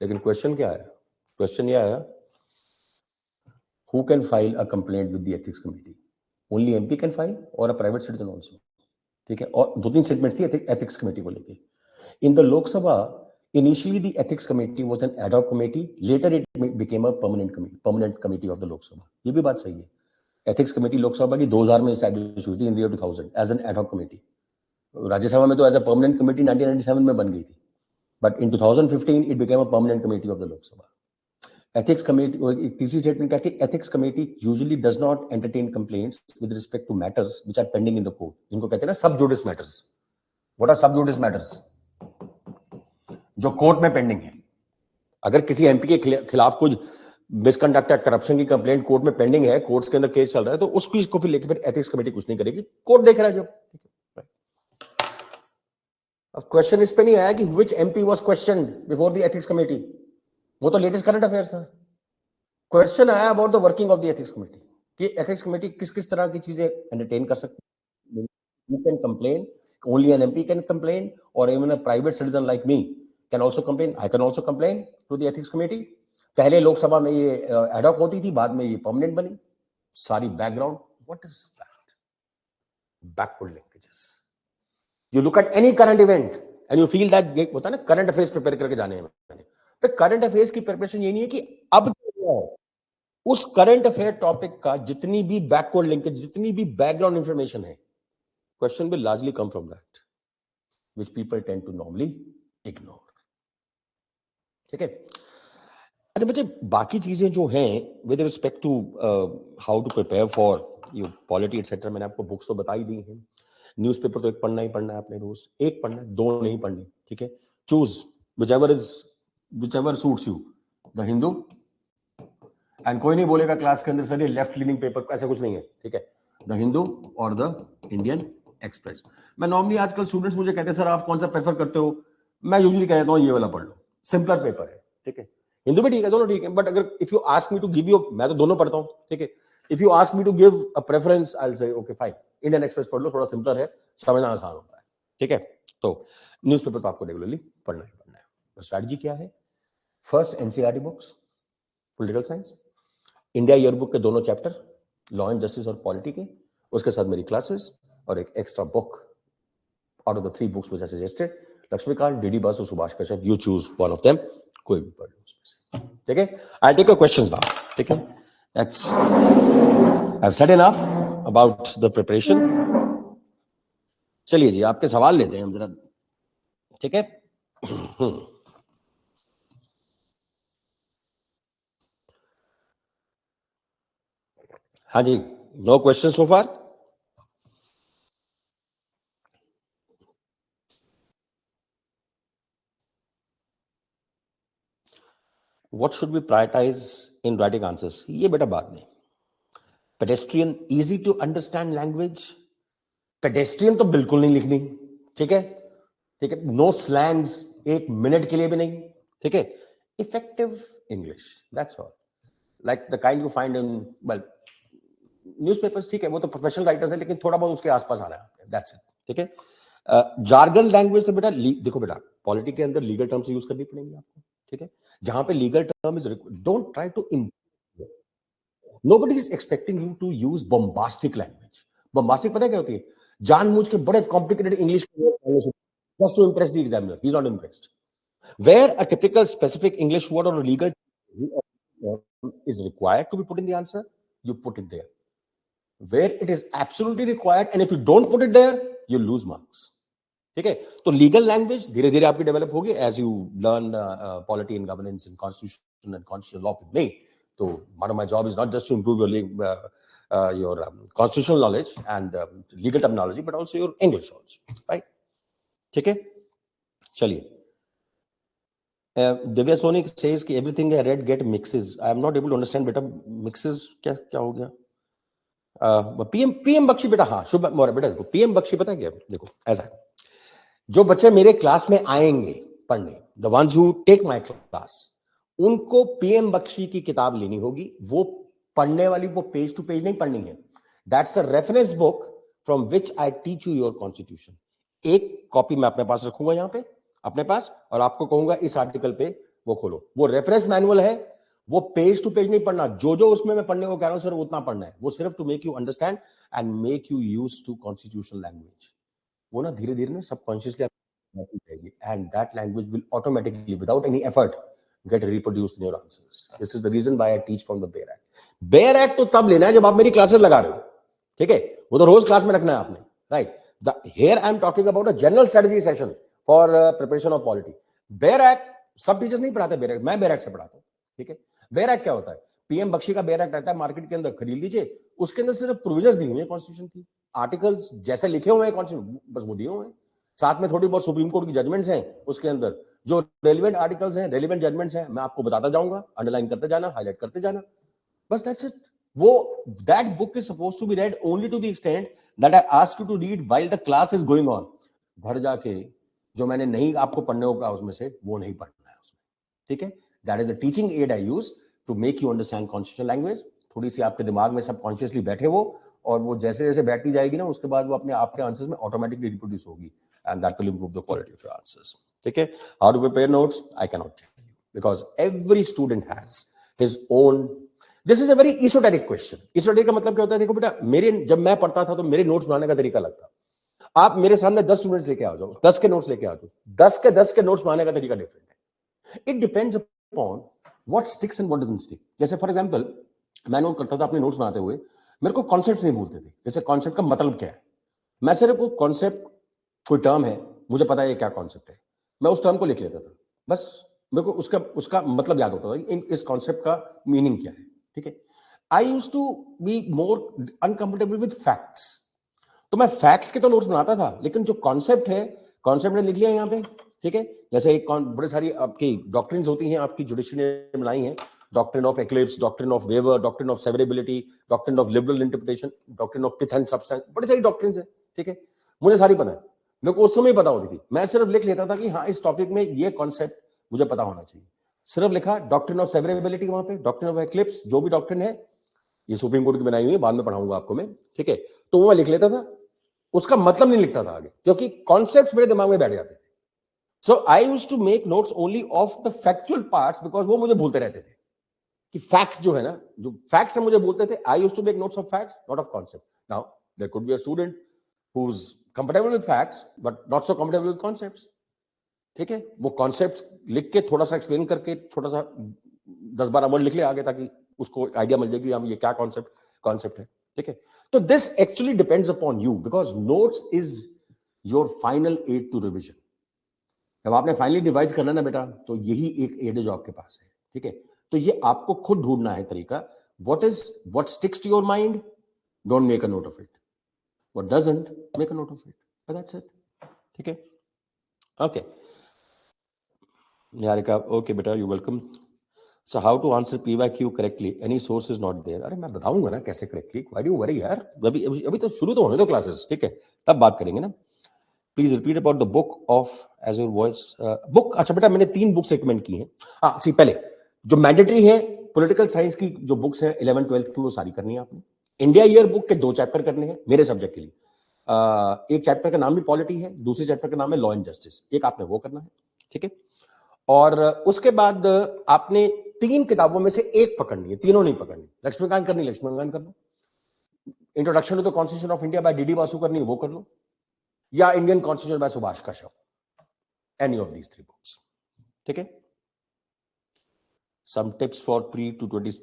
लेकिन क्वेश्चन क्या आया, क्वेश्चन ये आया, who can file a complaint with the ethics committee, only MP can file और अ private citizen also, ठीक है। और 2-3 स्टेटमेंट्स थी एथिक्स कमेटी को लेके। In the Lok Sabha, initially the ethics committee was an ad hoc committee, later it became a permanent committee of the Lok Sabha. ये भी बात सही है। एथिक्स कमेटी लोकसभा की 2000 में एस्टैब्लिश हुई थी, in the year 2000 as an ad hoc committee. Rajya Sabha में तो एज अ परमानेंट कमेटी 1997 में बन गई थी, but in 2015 it became a permanent committee of the Lok Sabha. Ethics committee, तीसरी स्टेटमेंट कहती है, ethics committee usually does not entertain complaints with respect to matters which are pending in the court, जिनको कहते हैं ना सब जुडिस मैटर्स। व्हाट आर सब जुडिस matters? जो कोर्ट में पेंडिंग है। अगर किसी एमपी के खिलाफ कुछ मिसकंडक्ट या करप्शन की कंप्लेंट कोर्ट में पेंडिंग है, कोर्ट्स के अंदर केस चल रहा है, तो उस चीज को फिर लेके फिर एथिक्स कमेटी कुछ नहीं करेगी, कोर्ट देख रहा है जब। अब क्वेश्चन इस पे नहीं आया कि which MP was question before the ethics committee, वो तो लेटेस्ट करंट अफेयर्स था। क्वेश्चन आया about the working of the ethics committee, कि एथिक्स कमेटी किस किस तरह की चीजें एंटरटेन कर सकती है। You can complain, only an MP can complain, और even a private citizen like me can also complain, I can also complain to the ethics committee. पहले लोकसभा में ये एड हॉक होती थी, बाद में ये परमानेंट बनी। सारी background, what is that? Backward linkages. You look at any current event and you feel that, होता है ना करंट अफेयर्स प्रिपेयर करके जाने हैं मैंने, तो करंट अफेयर्स की प्रिपरेशन ये नहीं है कि अब क्या हुआ है, उस करंट अफेयर टॉपिक का जितनी भी बैकवर्ड लिंकेज, जितनी भी बैकग्राउंड इंफॉर्मेशन है, question will largely come from that, which people tend to normally ignore. ठीक है, अच्छा बच्चे, बाकी चीजें जो हैं with respect to how to prepare for you polity etcetera, मैंने आपको बुक्स तो बता ही दी हैं। न्यूज़पेपर तो एक पढ़ना ही पढ़ना है आपने रोज, एक पढ़ना है, दो नहीं पढ़नी। ठीक है, choose whichever suits you, the Hindu, and कोई नहीं बोलेगा क्लास के अंदर सर ये लेफ्ट लीनिंग पेपर, ऐसा कुछ नहीं है। ठीक है, द हिंदू और द इंडियन एक्सप्रेस। मैं नॉर्मली आजकल स्टूडेंट्स मुझे कहते हैं सर आप कौन सा प्रेफर करते हो, मैं यूजुअली कहता हूँ ये वाला पढ़ लो, सिंपलर पेपर है। ठीक है, हिंदू भी ठीक है, दोनों ठीक है, बट अगर if you ask me to give you, मैं तो दोनों पढ़ता हूँ। ठीक है, if you ask me to give a preference I will say okay fine, Indian Express पढ़ लो, थोड़ा सिंपलर है, समझना आसान होता है। ठीक है, तो न्यूज़पेपर तो आपको रेगुलरली पढ़ना ही पढ़ना है। स्ट्रैटेजी क्या है? First NCERT books, political science, India yearbook के दोनों चैप्टर, लॉ एंड जस्टिस और पॉलिटी के, उसके साथ मेरी क्लासेस और एक extra book out of the 3 books which I suggested, Laxmikanth, D D Basu, Subhash Kashyap, you choose one of them, कोई भी पढ़ लो उसमें से। ठीक है, I take your questions now. ठीक है, that's I have said enough about the preparation. चलिए जी, आपके सवाल लेते हैं हम जरा। ठीक है, हाँ जी, no question so far? What should we prioritize in writing answers? ये बेटा बात नहीं। Pedestrian, easy to understand language, pedestrian तो बिल्कुल नहीं लिखनी। ठीक है, ठीक है, नो स्लैंग्स, एक मिनट के लिए भी नहीं। ठीक है, effective English, that's all, like the kind you find in well newspapers. ठीक है, वो तो प्रोफेशनल राइटर्स है, लेकिन थोड़ा बहुत उसके आसपास आना है, दैट्स इट। ठीक है, जार्गन लैंग्वेज तो बेटा देखो बेटा, पॉलिटी के अंदर लीगल टर्म्स यूज करनी पड़ेंगी आपको। ठीक है, जहां पे legal term is, don't try to, nobody is expecting you to use bombastic language. Bombastic पता है क्या होती है? जानबूझ के बड़े complicated English just to impress the examiner. He's not impressed. Where a typical specific English word or a legal is required to be put in the answer, you put it there. Where it is absolutely required, and if you don't put it there, you lose marks. ठीक है, तो legal language धीरे धीरे आपकी develop होगी as you learn polity and governance and constitution and constitutional law with me. तो one of my job is not just to improve your constitutional knowledge and legal terminology, but also your English also, right? ठीक है, चलिए। Divya Soni says कि everything I read get mixes. I am not able to understand बेटा, mixes क्या क्या हो गया? PM Bakshi बेटा, हाँ शुभ मौर्य बेटा, देखो पीएम बख्शी पता है क्या, देखो ऐसा है, जो बच्चे मेरे क्लास में आएंगे पढ़ने, the ones who take my class, उनको पीएम बख्शी की किताब लेनी होगी। वो पढ़ने वाली, वो पेज टू पेज नहीं पढ़नी है, that's a reference book from which I teach you your constitution. एक कॉपी मैं अपने पास रखूंगा यहां पे अपने पास, और आपको कहूंगा इस आर्टिकल पे वो खोलो, वो रेफरेंस मैनुअल है, वो पेज टू पेज नहीं पढ़ना, जो जो उसमें मैं पढ़ने को कह रहा हूं सर उतना पढ़ना है, वो सिर्फ to make you understand and make you use to constitutional language. वो ना धीरे धीरे ना subconsciously and that language will automatically without any effort get reproduced in your answers. This is the reason why I teach from the Bayer Act. Bayer Act तो तब लेना है जब आप मेरी क्लासेस लगा रहे हो। ठीक है, वो तो रोज क्लास में रखना है आपने, right? Here I am talking about a general strategy session for preparation of polity. Bayer Act सब टीचर्स नहीं पढ़ाते, Bayer Act मैं Bayer Act से पढ़ाता हूँ। ठीक है, Bayer Act क्या होता है? पीएम बख्शी का Bayer Act रहता है, मार्केट के अंदर खरीद लीजिए, उसके अंदर सिर्फ प्रोविजंस दी हुई है कॉन्स्टिट्यूशन की, आर्टिकल्स जैसे लिखे हुए हैं कॉन्स्टिट्यूशन बस वो दिए हुए हैं, साथ में थोड़ी बहुत सुप्रीम कोर्ट की जजमेंट्स हैं, उसके अंदर जो रेलिवेंट आर्टिकल्स हैं, रेलिवेंट जजमेंट्स हैं, मैं आपको बताता जाऊंगा, अंडरलाइन करते जाना, हाईलाइट करते जाना, बस दैट्स इट। वो that book is supposed to be read only to the extent that I ask you to read while the class is going on. घर जाके जो मैंने नहीं आपको पढ़ने को कहा उसमें से वो नहीं पढ़ना है उसमें। ठीक है, that is a teaching aid I use to make you understand constitutional language. थोड़ी सी आपके दिमाग में सबकॉन्शियसली बैठे वो, और वो जैसे जैसे बैठती जाएगी ना, उसके बाद वो अपने आपके आंसर्स में ऑटोमेटिकली रिप्रोड्यूस होगी, and that will improve the quality of your answers. Okay, how to prepare notes I cannot tell you, because every student has his own. This is a very esoteric question. Esoteric का मतलब क्या होता है? देखो बेटा, मेरे जब मैं पढ़ता था तो मेरे नोट्स बनाने का तरीका अलग था, आप मेरे सामने 10 स्टूडेंट्स लेके आ जाओ, 10 के नोट्स लेके आ जाओ, 10 के नोट्स बनाने का तरीका डिफरेंट है. It depends upon what sticks and what doesn't stick. जैसे फॉर एग्जांपल मैं नोट करता था अपने नोट्स बनाते हुए, मेरे को कॉन्सेप्ट नहीं भूलते थे. जैसे कॉन्सेप्ट का मतलब क्या है, मैं सिर्फ वो कॉन्सेप्ट, कोई टर्म है, मुझे पता है ये क्या कॉन्सेप्ट है, मैं उस टर्म को लिख लेता था. बस मेरे को उसका उसका मतलब याद होता था कि इस कॉन्सेप्ट का मीनिंग क्या है. ठीक है. I used to be more uncomfortable with facts. तो मैं फैक्ट्स के तो नोट्स बनाता था, लेकिन जो कॉन्सेप्ट है, कॉन्सेप्ट ने लिख लिया यहाँ पे. ठीक है. जैसे एक बड़ी सारी आपकी डॉक्ट्रिन्स होती हैं, आपकी जुडिशरी ने बनाई हैं. Doctrine of eclipse, doctrine of waiver, doctrine of severability, doctrine of liberal interpretation, doctrine of pith and substance, बड़ी सारी डॉक्ट्रिन्स है. ठीक है. मुझे सारी पता है, मेरे को उस समय पता होती थी. मैं सिर्फ लिख लेता था कि हाँ इस टॉपिक में ये कॉन्सेप्ट मुझे पता होना चाहिए. सिर्फ लिखा डॉक्ट्रिन ऑफ सेवरेबिलिटी, वहां पे डॉक्ट्रिन ऑफ एक्लिप्स, जो भी डॉक्ट्रिन है, ये सुप्रीम कोर्ट की बनाई हुई है, बाद में पढ़ाऊंगा आपको मैं. ठीक है. तो वो मैं लिख लेता था, उसका मतलब नहीं लिखता था आगे, क्योंकि कॉन्सेप्ट्स मेरे दिमाग में बैठ जाते थे. So I used to make notes only of the factual parts, because वो मुझे भूलते रहते थे कि फैक्ट्स जो है ना, जो फैक्ट्स है मुझे बोलते थे. I used to make notes of facts, not of concept. Now there could be a student who is comfortable with facts but not so comfortable with concepts. ठीक है. वो कॉन्सेप्ट्स लिख के थोड़ा सा एक्सप्लेन करके छोटा सा 10-12 वर्ड लिख ले आगे, ताकि उसको आइडिया मिल जाएगी हम ये क्या कॉन्सेप्ट है. ठीक है. तो this actually depends upon you, because notes is your final aid to revision. जब आपने फाइनली रिवाइज करना ना बेटा, तो यही एक एड है जो आपके पास है. ठीक है. तो ये आपको खुद ढूंढना है तरीका. What sticks to your mind, don't make a note of it. What doesn't, make a note of it. That's it. ठीक है. ओके. निहारिका, ओके बेटा, you welcome. So how to answer PYQ correctly, any source is not there. अरे मैं बताऊंगा ना कैसे correctly, why do worry यार. अभी अभी अभी तो शुरू तो होने दो क्लासेस. ठीक है. तब बात करेंगे ना. Please repeat about the book of as your voice. Book, अच्छा बेटा मैंने 3 बुक्स रिकमेंड की हैं. हाँ सी, पहले जो मैंडेटरी है पॉलिटिकल साइंस की जो बुक्स हैं 11th-12th की, वो सारी करनी है आपने. इंडिया ईयर बुक के 2 चैप्टर करने हैं मेरे सब्जेक्ट के लिए. एक चैप्टर का नाम भी पॉलिटी है, दूसरे चैप्टर का नाम है लॉ एंड जस्टिस. एक आपने वो करना है. ठीक है. और उसके बाद आपने 3 किताबों में से एक पकड़नी है, तीनों नहीं पकड़नी. लक्ष्मीकांत करनी, लक्ष्मीकांत कर लो. Introduction to the constitution of India by DD Basu करनी है, वो कर लो. या Indian constitution by Subhash Kashyap, any of these 3 books. ठीक है. Some tips for pre two 20.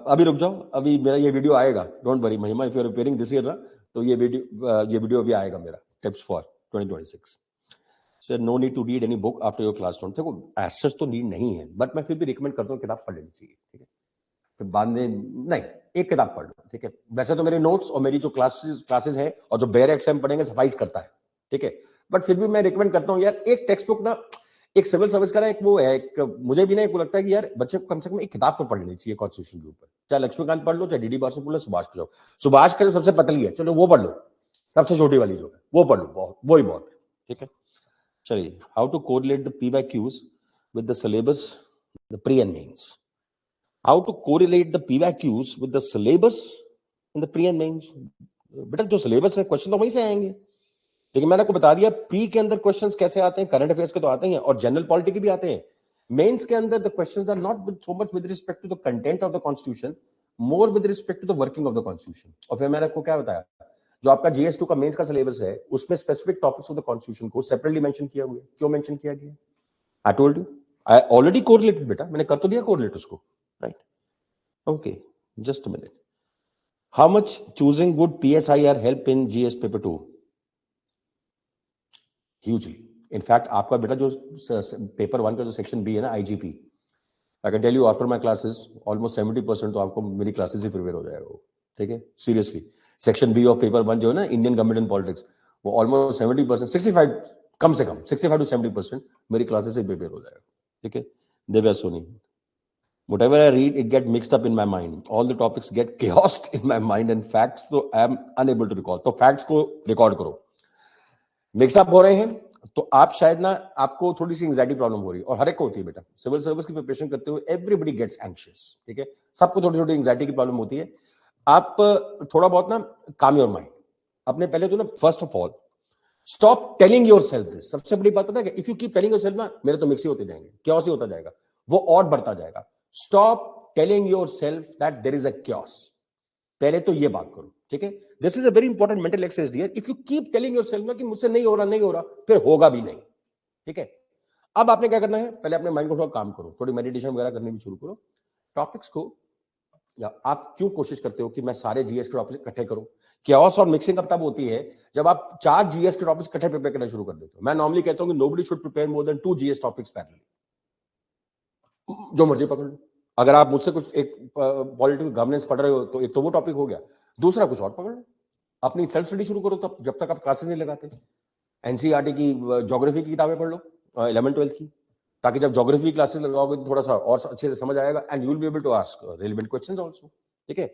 अभी रुक जाओ, अभी मेरा ये वीडियो आएगा, don't worry Mahima, if you are preparing this year ना, तो ये वीडियो अभी आएगा मेरा, tips for 2026. So no need to read any book after your class note. देखो एज सच तो नीड नहीं है, बट मैं फिर भी रिकमेंड करता हूँ किताब पढ़ लेनी चाहिए. ठीक है. फिर बाद में नहीं, एक किताब पढ़ लो. ठीक है. वैसे तो मेरे नोट्स और मेरी जो क्लासेस है और जो बेयर एग्जाम पढ़ेंगे सफाइस करता है. ठीक है. बट फिर भी मैं रिकमेंड करता हूँ यार, एक टेक्स्ट बुक ना, एक सिविल सर्विस का ना, एक वो है, एक मुझे भी ना एक लगता है कि यार बच्चे को कम से कम एक किताब तो पढ़ लेनी चाहिए कॉन्स्टिट्यूशन के ऊपर. चाहे लक्ष्मीकांत पढ़ लो, चाहे DD वासु पढ़ लो, सुभाष पढ़ लो. सुभाष का जो सबसे पतली है, चलो वो पढ़ लो. सबसे छोटी वाली जो है वो पढ़ लो, बहुत वो ही बहुत है. ठीक है. चलिए, how to correlate the PYQs with the syllabus, the pre and mains. How to correlate the PYQs with the syllabus in the pre and mains. बेटा जो सिलेबस है क्वेश्चन तो वहीं से आएंगे, लेकिन मैंने आपको बता दिया प्री के अंदर क्वेश्चंस कैसे आते हैं. करंट अफेयर्स के तो आते हैं और जनरल पॉलिटी के भी आते हैं. मेंस के अंदर the questions are not so much with respect to the content of the constitution, more with respect to the working of the constitution. और फिर मैंने आपको क्या बताया, जो आपका GS2 का मेंस का सिलेबस है उसमें specific topics of the constitution को सेपरेटली मेंशन किया हुआ है. क्यों मेंशन किया गया? I told you, I already correlated बेटा, मैंने कर तो दिया कोरिलेट उसको, right. Okay, just a minute. How much choosing would PSIR help in GS paper 2? Hugely. In fact, आपका बेटा जो पेपर 1 का जो सेक्शन B है ना, IGP, I can tell you after my classes, almost 70% तो आपको मेरी क्लासेस ही प्रिपेयर हो जाएगा वो. ठीक है. Seriously, section B of paper 1 जो है ना, इंडियन गवर्नमेंट एंड पॉलिटिक्स, वो ऑलमोस्ट 70%, 65, कम से कम 65 to 70% मेरी क्लासेस से प्रिपेयर हो जाएगा. ठीक है. Divya Soni, whatever I read, it get mixed up in my mind. All the topics get chaosed in my mind and facts, so I am unable to recall. तो facts को record करो. Mix up हो रहे हैं तो आप शायद ना, आपको थोड़ी सी एंजाइटी प्रॉब्लम हो रही है, और हर एक को होती है बेटा. सिविल सर्विस की प्रिपरेशन करते हुए एवरीबडी गेट्स एंग्शियस. ठीक है. सबको थोड़ी छोटी एंजाइटी की प्रॉब्लम होती है. आप थोड़ा बहुत ना काम योर माइंड. अपने पहले तो ना, first of all stop telling your self this. सबसे बड़ी बात पता है, if you keep telling your self ना, मेरे तो मिक्स ही होते जाएंगे, chaos ही होता जाएगा, वो और बढ़ता जाएगा. Stop telling yourself that there is a chaos. पहले तो ये बात करो. ठीक है, this is a very important mental exercise dear. If you keep telling yourself ना कि मुझसे नहीं हो रहा, फिर होगा भी नहीं. ठीक है, अब आपने क्या करना है, पहले अपने माइंड को थोड़ा काम करो, थोड़ी मेडिटेशन वगैरह करनी भी शुरू करो. टॉपिक्स को, या आप क्यों कोशिश करते हो कि मैं सारे जीएस के टॉपिक्स इकट्ठे करूं? क्योस और मिक्सिंग अब तब होती है जब आप 4 जीएस के टॉपिक्स इकट्ठे प्रिपेयर करना शुरू कर देते हो. मैं नॉर्मली कहता हूं कि nobody should prepare more than 2 GS topics parallelly. जो मर्जी पकड़ लो. अगर आप मुझसे कुछ एक पॉलिटिकल गवर्नेंस पढ़ रहे हो तो एक तो वो टॉपिक हो गया, दूसरा कुछ और पकड़ लो. अपनी सेल्फ स्टडी शुरू करो तब, जब तक आप क्लासेस नहीं लगाते. एनसीईआरटी की ज्योग्राफी की किताबें पढ़ लो 11th-12th की, ताकि जब ज्योग्राफी क्लासेस लगाओगे तो थोड़ा सा और अच्छे से समझ आएगा, and you will be able to ask relevant questions also. ठीक है,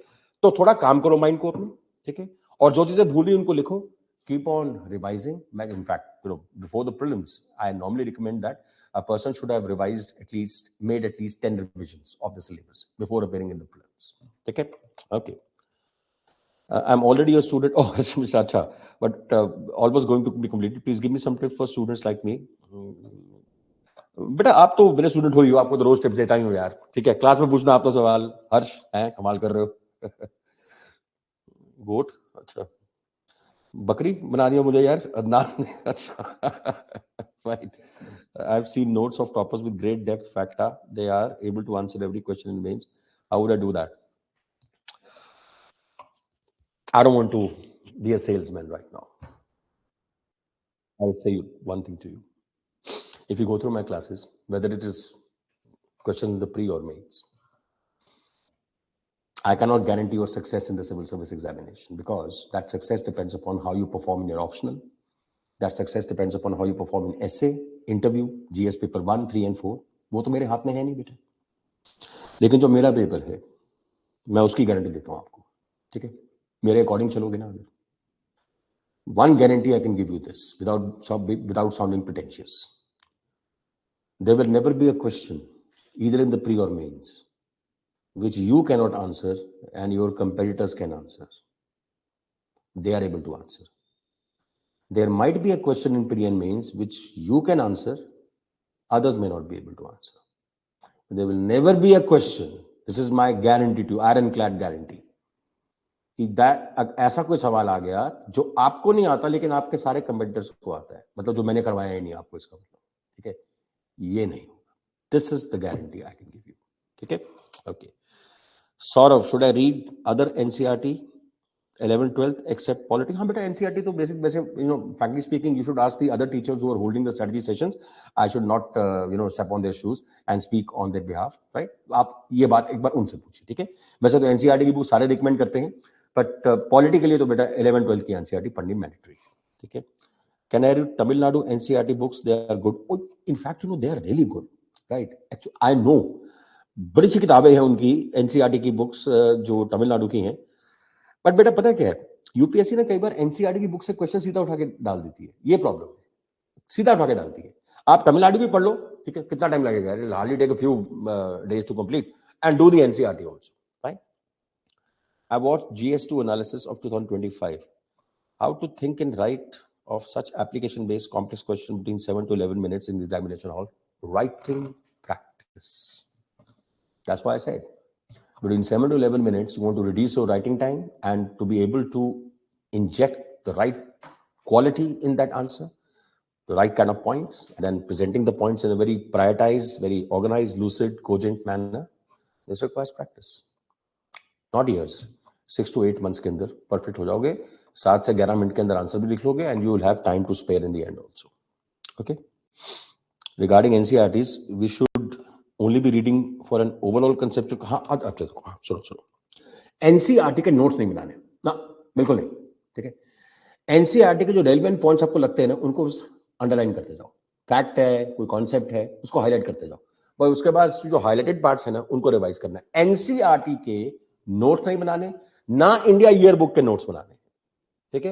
तो थोड़ा काम करो माइंड को अपने. ठीक है, और जो चीजें भूली उनको लिखो. Keep on revising. मैं in fact before the prelims I normally recommend that a person should have made at least 10 revisions of the syllabus before appearing in the prelims. Okay, okay. I'm already a student. Oh, Mr. Acha, but almost going to be completed. Please give me some tips for students like me. बेटा आप तो मेरे student हो ही हो, आपको तो रोज tips देता ही हूँ यार. ठीक है, क्लास में पूछना आप तो सवाल. हर्ष है, कमाल कर रहे हो. गोट, अच्छा, बकरी बना दिया मुझे यार, अदनान. अच्छा, fine. I've seen notes of toppers with great depth, facta. They are able to answer every question in mains. How would I do that? I don't want to be a salesman right now. I'll say one thing to you. If you go through my classes, whether it is questions in the pre or mains, I cannot guarantee your success in the civil service examination, because that success depends upon how you perform in your optional. That success depends upon how you perform in essay, interview, GS paper 1, 3 and 4. वो तो मेरे हाथ में है नहीं बेटा. लेकिन जो मेरा पेपर है, मैं उसकी गारंटी देता हूं आपको. ठीक है, मेरे अकॉर्डिंग चलोगे ना. One guarantee I can give you this, without sounding pretentious. There will never be a question, either in the pre or mains, which you cannot answer and your competitors can answer. They are able to answer. There might be a question in pre and mains which you can answer, others may not be able to answer. There will never be a question, this is my guarantee to you, ironclad guarantee, कि ऐसा कोई सवाल आ गया जो आपको नहीं आता लेकिन आपके सारे कंपेटिटर्स को आता है, मतलब जो मैंने करवाया ही नहीं आपको, इसका मतलब. ठीक है, ये नहीं होगा. This is the guarantee I can give you. ठीक है, okay. Saurabh, should I read other NCERT 11th 12th except politics? हाँ बेटा, एनसीईआरटी तो basic frankly speaking you should ask the other teachers who are holding the strategy sessions. I should not step on their shoes and speak on their behalf, right? आप ये बात एक बार उनसे पूछिए. ठीक है, वैसे तो एनसीईआरटी की बुक सारे रिकमेंड करते हैं, बट पॉलिटी के लिए तो बेटा 11th 12th की एनसीईआरटी पढ़नी मैंडेटरी. ठीक है. Can I read Tamil Nadu NCERT books? They are good. Oh, in fact, they are really good, right? Actually, I know. बड़ी सी किताबें हैं उनकी एनसीईआरटी की बुक्स जो तमिलनाडु की हैं. बट बेटा पता क्या है, यूपीएससी ने कई बार एनसीईआरटी की बुक से क्वेश्चन सीधा उठा के डाल देती है. ये प्रॉब्लम है, सीधा उठा के डालती है. आप तमिलनाडु की पढ़ लो, ठीक है, कितना टाइम लगेगा, hardly take a few days to complete, and do the NCERT also. Fine. I watched GS2 analysis of 2025. How to think and write of such application-based complex question between 7 to 11 minutes in the examination hall? Writing practice. That's why I said between 7 to 11 minutes, you want to reduce your writing time and to be able to inject the right quality in that answer, the right kind of points, and then presenting the points in a very prioritized, very organized, lucid, cogent manner. This requires practice. Not years. 6 to 8 months के अंदर perfect हो जाओगे. 7 से 11 minute के अंदर answer भी लिख लोगे, and you will have time to spare in the end also. Okay. Regarding NCERTs, we should only be reading for an overall conceptual. हाँ, अच्छा देखो, हाँ, सुनो. NCERT के नोट्स नहीं बनाने ना, बिल्कुल नहीं. ठीक है, NCERT के जो रेलिवेंट पॉइंट्स आपको लगते हैं ना, उनको अंडरलाइन करते जाओ. फैक्ट है, कोई कॉन्सेप्ट है, उसको हाईलाइट करते जाओ. और उसके बाद जो हाईलाइटेड पार्ट्स है ना, उनको रिवाइज करना है. NCERT के नोट्स नहीं बनाने, ना इंडिया ईयर बुक के नोट्स बनाने. ठीक है,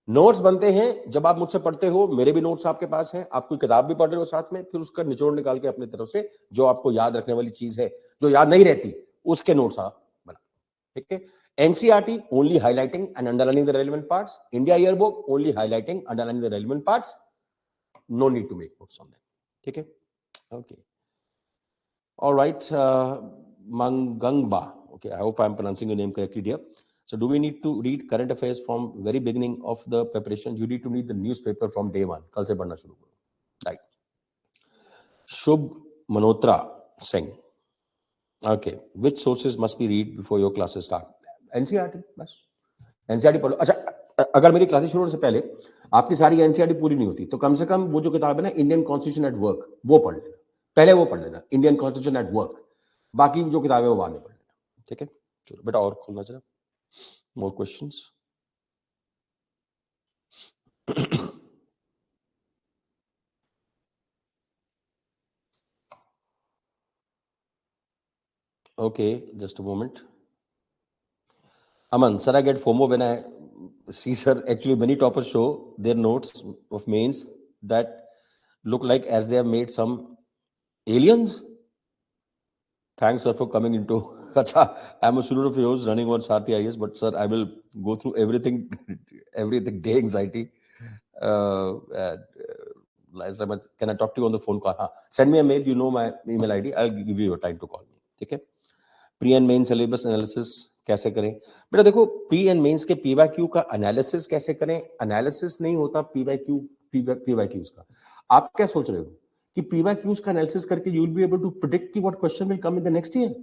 नोट्स बनते हैं जब आप मुझसे पढ़ते हो, मेरे भी नोट्स आपके पास हैं, आप कोई किताब भी पढ़ रहे हो साथ में, फिर उसका निचोड़ निकाल के अपनी तरफ से जो आपको याद रखने वाली चीज है, जो याद नहीं रहती, उसके नोट्स आप बना. ठीक है, NCERT only highlighting and underlining the relevant parts, India year book only highlighting underlining the relevant parts. No need to make notes on that. ठीक है, okay. Alright, Mangangba. Okay, I hope I'm pronouncing your name correctly, dear. So do we need to read current affairs from very beginning of the preparation? You need to read the newspaper from day one. कल से पढ़ना शुरू करो. Right. Shubh Manotra Singh. Okay. Which sources must be read before your classes start? NCERT. बस NCERT पढ़ लो. अच्छा, अगर मेरी क्लासेस शुरू होने से पहले आपकी सारी NCERT पूरी नहीं होती तो कम से कम वो जो किताब है ना, इंडियन कॉन्स्टिट्यूशन एट वर्क, वो पढ़ लेना. पहले वो पढ़ लेना, इंडियन कॉन्स्टिट्यूशन एट वर्क. बाकी जो किताब है वो बाद में पढ़ लेना. ठीक है. चलो बेटा और खोलना जरा. More questions? Okay, just a moment. Aman, sir, I get FOMO when I see, sir, actually many toppers show their notes of mains that look like as they have made some aliens. Thanks, sir, for coming into. I'm a student of yours running on Sarthi IAS, but sir, I will go through everything, everything, day anxiety. Last time, can I talk to you on the phone call? Send me a mail, you know my email ID. I'll give you your time to call me. ठीक है. Pre and main syllabus analysis कैसे करें? बेटा देखो, pre and mains के PYQ का analysis कैसे करें? एनालिसिस नहीं होता पीवाईक्यूज का. आप क्या सोच रहे हो कि पीवाईक्यूज का एनालिसिस करके you will be able to predict कि what question will come in the next year?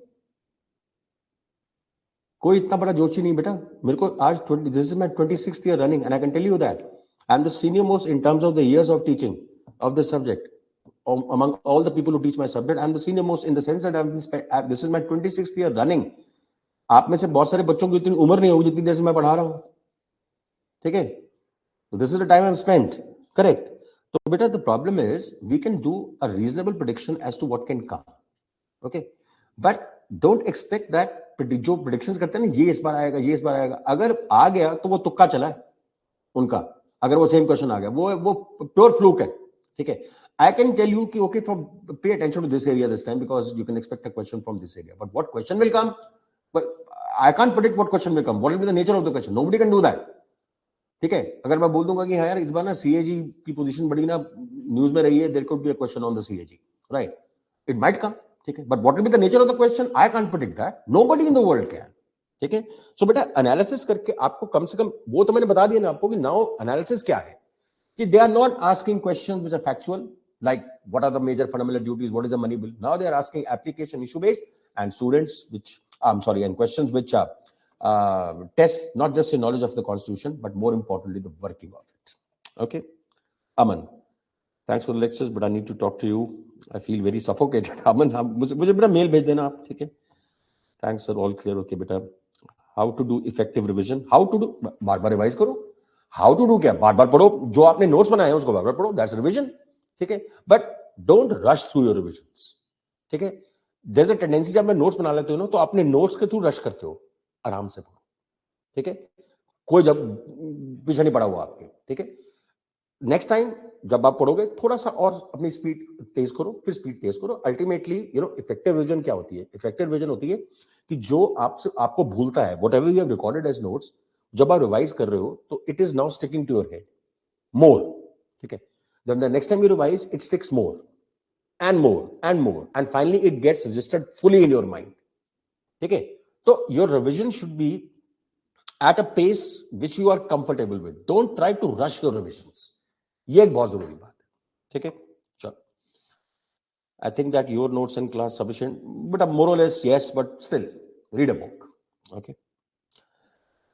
कोई इतना बड़ा जोशी नहीं बेटा. मेरे को आज this is my 26th year running and I can tell you that I am the senior most in terms of the years of teaching of this subject. Among all the people who teach my subject, I'm the senior most in the sense that this is my 26th year running. आप में से बहुत सारे बच्चों की इतनी उम्र नहीं होगी जितनी देर से मैं पढ़ा रहा हूं. ठीक है. So this is the time I've spent. Correct. So बेटा, the problem is we can do a reasonable prediction as to what can come. Okay. But don't expect that जो predictions करते हैं ना, ये इस बार आएगा, ये इस बार आएगा, अगर आ गया तो वो तुक्का चला है उनका. अगर वो सेम क्वेश्चन आ गया, वो प्योर फ्लूक है. ठीक है. I can tell you कि okay, pay attention to this area this time because you can expect a question from this area. But what question will come? But I can't predict what question will come. What will be the nature of the question? Nobody can do that. ठीक है. अगर मैं बोल दूंगा कि हाँ यार इस बार ना CAG की पोजीशन बड़ी ना न्यूज में रही है, there could be a question on the CAG, right? It might come. ठीक है. But what will be the nature of the question? I can't predict that. Nobody in the world can. ठीक है. So बेटा analysis करके आपको कम से कम वो तो मैंने बता दिया ना आपको कि नाउ एनालिसिस क्या है. कि they are not asking questions which are factual. Like what are the major fundamental duties, what is the money bill? Now they are asking application issue based and students and questions which test not just the knowledge of the constitution but more importantly the working of it. Okay. Aman, thanks for the lectures but I need to talk to you. I feel very suffocated. Aman, मुझे बेटा mail भेज देना आप. ठीक है. Thanks sir, all clear. Okay बेटा. How to do effective revision? How to do? Bar bar revise करो. How to do क्या? बार बार पढ़ो. जो आपने नोट्स बनाए हैं उसको बार बार पढ़ो. That's revision. ठीक है. But don't rush through your revisions. ठीक है. देयर इज अ टेंडेंसी जब मैं नोट्स बना लेते हो ना तो अपने नोट्स के थ्रू रश करते हो. आराम से पढ़ो. ठीक है. कोई जब पीछे नहीं पड़ा हुआ आपके. ठीक है. नेक्स्ट टाइम जब आप पढ़ोगे थोड़ा सा और अपनी स्पीड तेज करो, फिर स्पीड तेज करो. अल्टीमेटली इफेक्टिव रिविजन क्या होती है? इफेक्टिव रिविजन होती है कि जो आपको भूलता है, whatever you have recorded as notes, जब आप रिवाइज कर रहे हो तो it is now sticking to your head more. ठीक है. Then the next time you revise, it sticks more and more and more. And finally, it gets registered fully in your mind. Okay? So your revision should be at a pace which you are comfortable with. Don't try to rush your revisions. ये एक बहुत जरूरी बात है. ठीक है? चलो. I think that your notes in class sufficient, but more or less yes, but still read a book. Okay?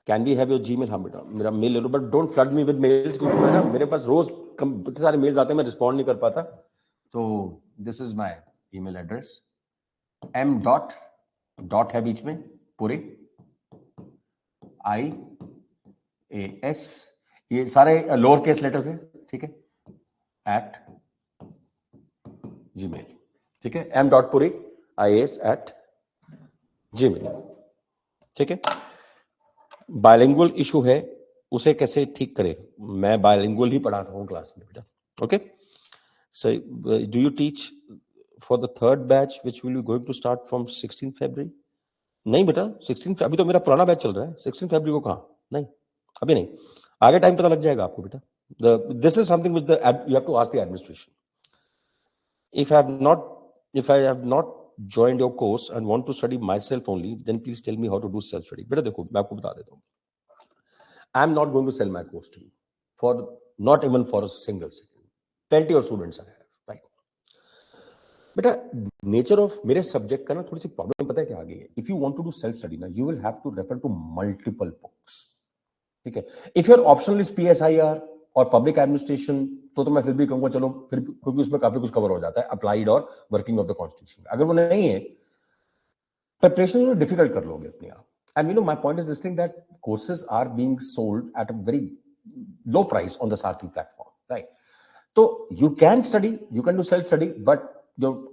Can we have your Gmail? हाँ बेटा, मेरा मेल ले लो, but don't flood me with mails क्योंकि मैं ना मेरे पास रोज इतने सारे मेल्स आते हैं, मैं रिस्पॉन्ड नहीं कर पाता. तो this is my email address. m dot है बीच में पूरे IAS, ये सारे लोअर केस लेटर्स हैं. ठीक है. @gmail. ठीक है. m.puri IAS@gmail. ठीक है. बायलिंगुअल इशू है, उसे कैसे ठीक करें? मैं बायलिंगुअल ही पढ़ाता हूँ क्लास में बेटा. Okay. So do you teach for the third batch which will be going to start from 16 February? नहीं बेटा, 16 अभी तो मेरा पुराना बैच चल रहा है. 16 फरवरी को कहाँ? नहीं, अभी नहीं. आगे टाइम पता लग जाएगा आपको बेटा. This is something with the you have to ask the administration. If I have not joined your course and want to study myself only, then please tell me how to do self study. बेटा देखो मैं आपको बता देता हूँ, I am not going to sell my course to you for not even for a single second. Plenty of students I have, right? बेटा nature of मेरे subject का ना थोड़ी सी प्रॉब्लम पता है क्या आ गई है. If you want to do self study ना, you will have to refer to multiple books. ठीक है. If your optional is PSIR और पब्लिक एडमिनिस्ट्रेशन, तो मैं फिर भी कहूंगा चलो फिर, क्योंकि उसमें काफी कुछ कवर हो जाता है, अप्लाइड और वर्किंग ऑफ द कॉन्स्टिट्यूशन. अगर वो नहीं है, प्रिपरेशन डिफिकल्ट कर लोगे अपने आप. And my point is this thing, that courses are being sold at a very low price on the Saarthi platform, right? So you can study, you can do self-study, but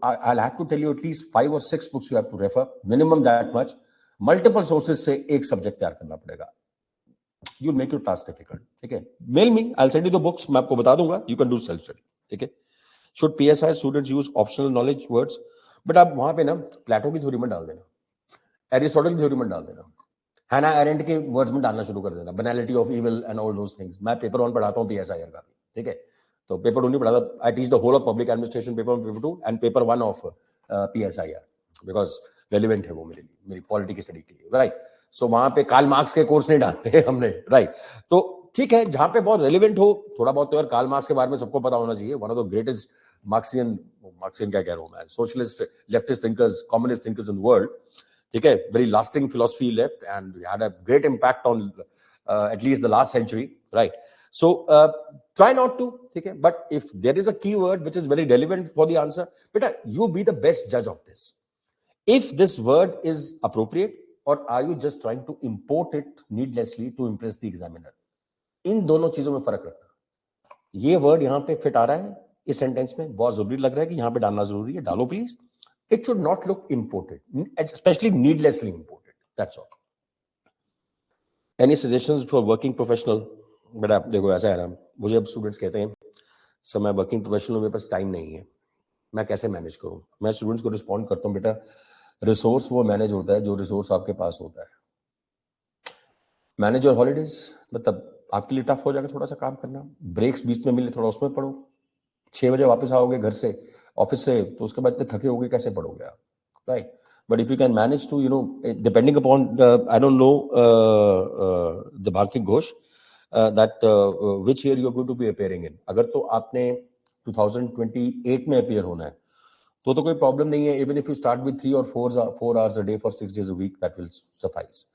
I'll have to tell you at least 5 or 6 books you have to refer, minimum that much. Multiple sources से एक subject तैयार करना पड़ेगा. You'll make your task difficult. ठीक है. Mail me, I'll send you the books. मैं आपको बता दूंगा. You can do self-study. ठीक है. Should PSI students use optional knowledge words? But आप वहां पे ना प्लेटो की थ्योरी में डाल देना, एरिस्टोटल की थ्योरी में डाल देना, हैना एरेंट के वर्ड्स में डालना शुरू कर देना, banality of evil and all those things. मैं पेपर 1 पढ़ाता हूँ PSIR का भी. ठीक है. तो पेपर 2 नहीं पढ़ाता. I teach the whole of public administration, paper 1, paper 2 and paper 1 of PSIR, because relevant है वो मेरे लिए, मेरी पॉलिटी की स्टडी के लिए, राइट. सो वहां पे कार्ल मार्क्स के कोर्स नहीं डालने हमने, राइट. तो ठीक है, जहां पे बहुत रेलिवेंट हो थोड़ा बहुत, तो यार कार्ल मार्क्स के बारे में सबको पता होना चाहिए. One of the greatest Marxian क्या कह रहा हूं मैं, socialist, leftist thinkers, communist thinkers in the world. ठीक है. Very lasting philosophy left and had a great impact on at least the last century, right. So try not to. ठीक है. But if there is a keyword which is very relevant for the answer, beta, you be the best judge of this. If this word is appropriate, or are you just trying to import it needlessly to impress the examiner? इन दोनों चीजों में फर्क रखना. ये word यहाँ पे fit आ रहा है इस सेंटेंस में, बहुत जरूरी लग रहा है कि यहाँ पे डालना जरूरी है, डालो please. It should not look imported, especially needlessly imported. That's all. Any suggestions for working professional? But आप देखो ऐसा है ना, मुझे अब स्टूडेंट्स कहते हैं सर मैं वर्किंग प्रोफेशनल, मेरे पास टाइम नहीं है, मैं कैसे मैनेज करूं? मैं स्टूडेंट्स को रिस्पॉन्ड करता हूं, बेटा रिसोर्स वो मैनेज होता है जो रिसोर्स आपके पास होता है. मैनेज योर हॉलीडेज, मतलब आपके लिए टफ हो जाएगा थोड़ा सा काम करना. ब्रेक्स बीच में मिले, थोड़ा उसमें पढ़ो. 6 बजे वापस आओगे घर से, ऑफिस से, तो उसके बाद इतने थके होगे, कैसे पढ़ोगे आप, right. But if you can manage to, depending upon, I don't know the Bharti Ghosh, that which year you're going to be appearing in. अगर तो आपने 2028 में appear होना है, तो कोई प्रॉब्लम नहीं है. Even if you start with 3 or 4 hours a day for 6 days a week, that will suffice.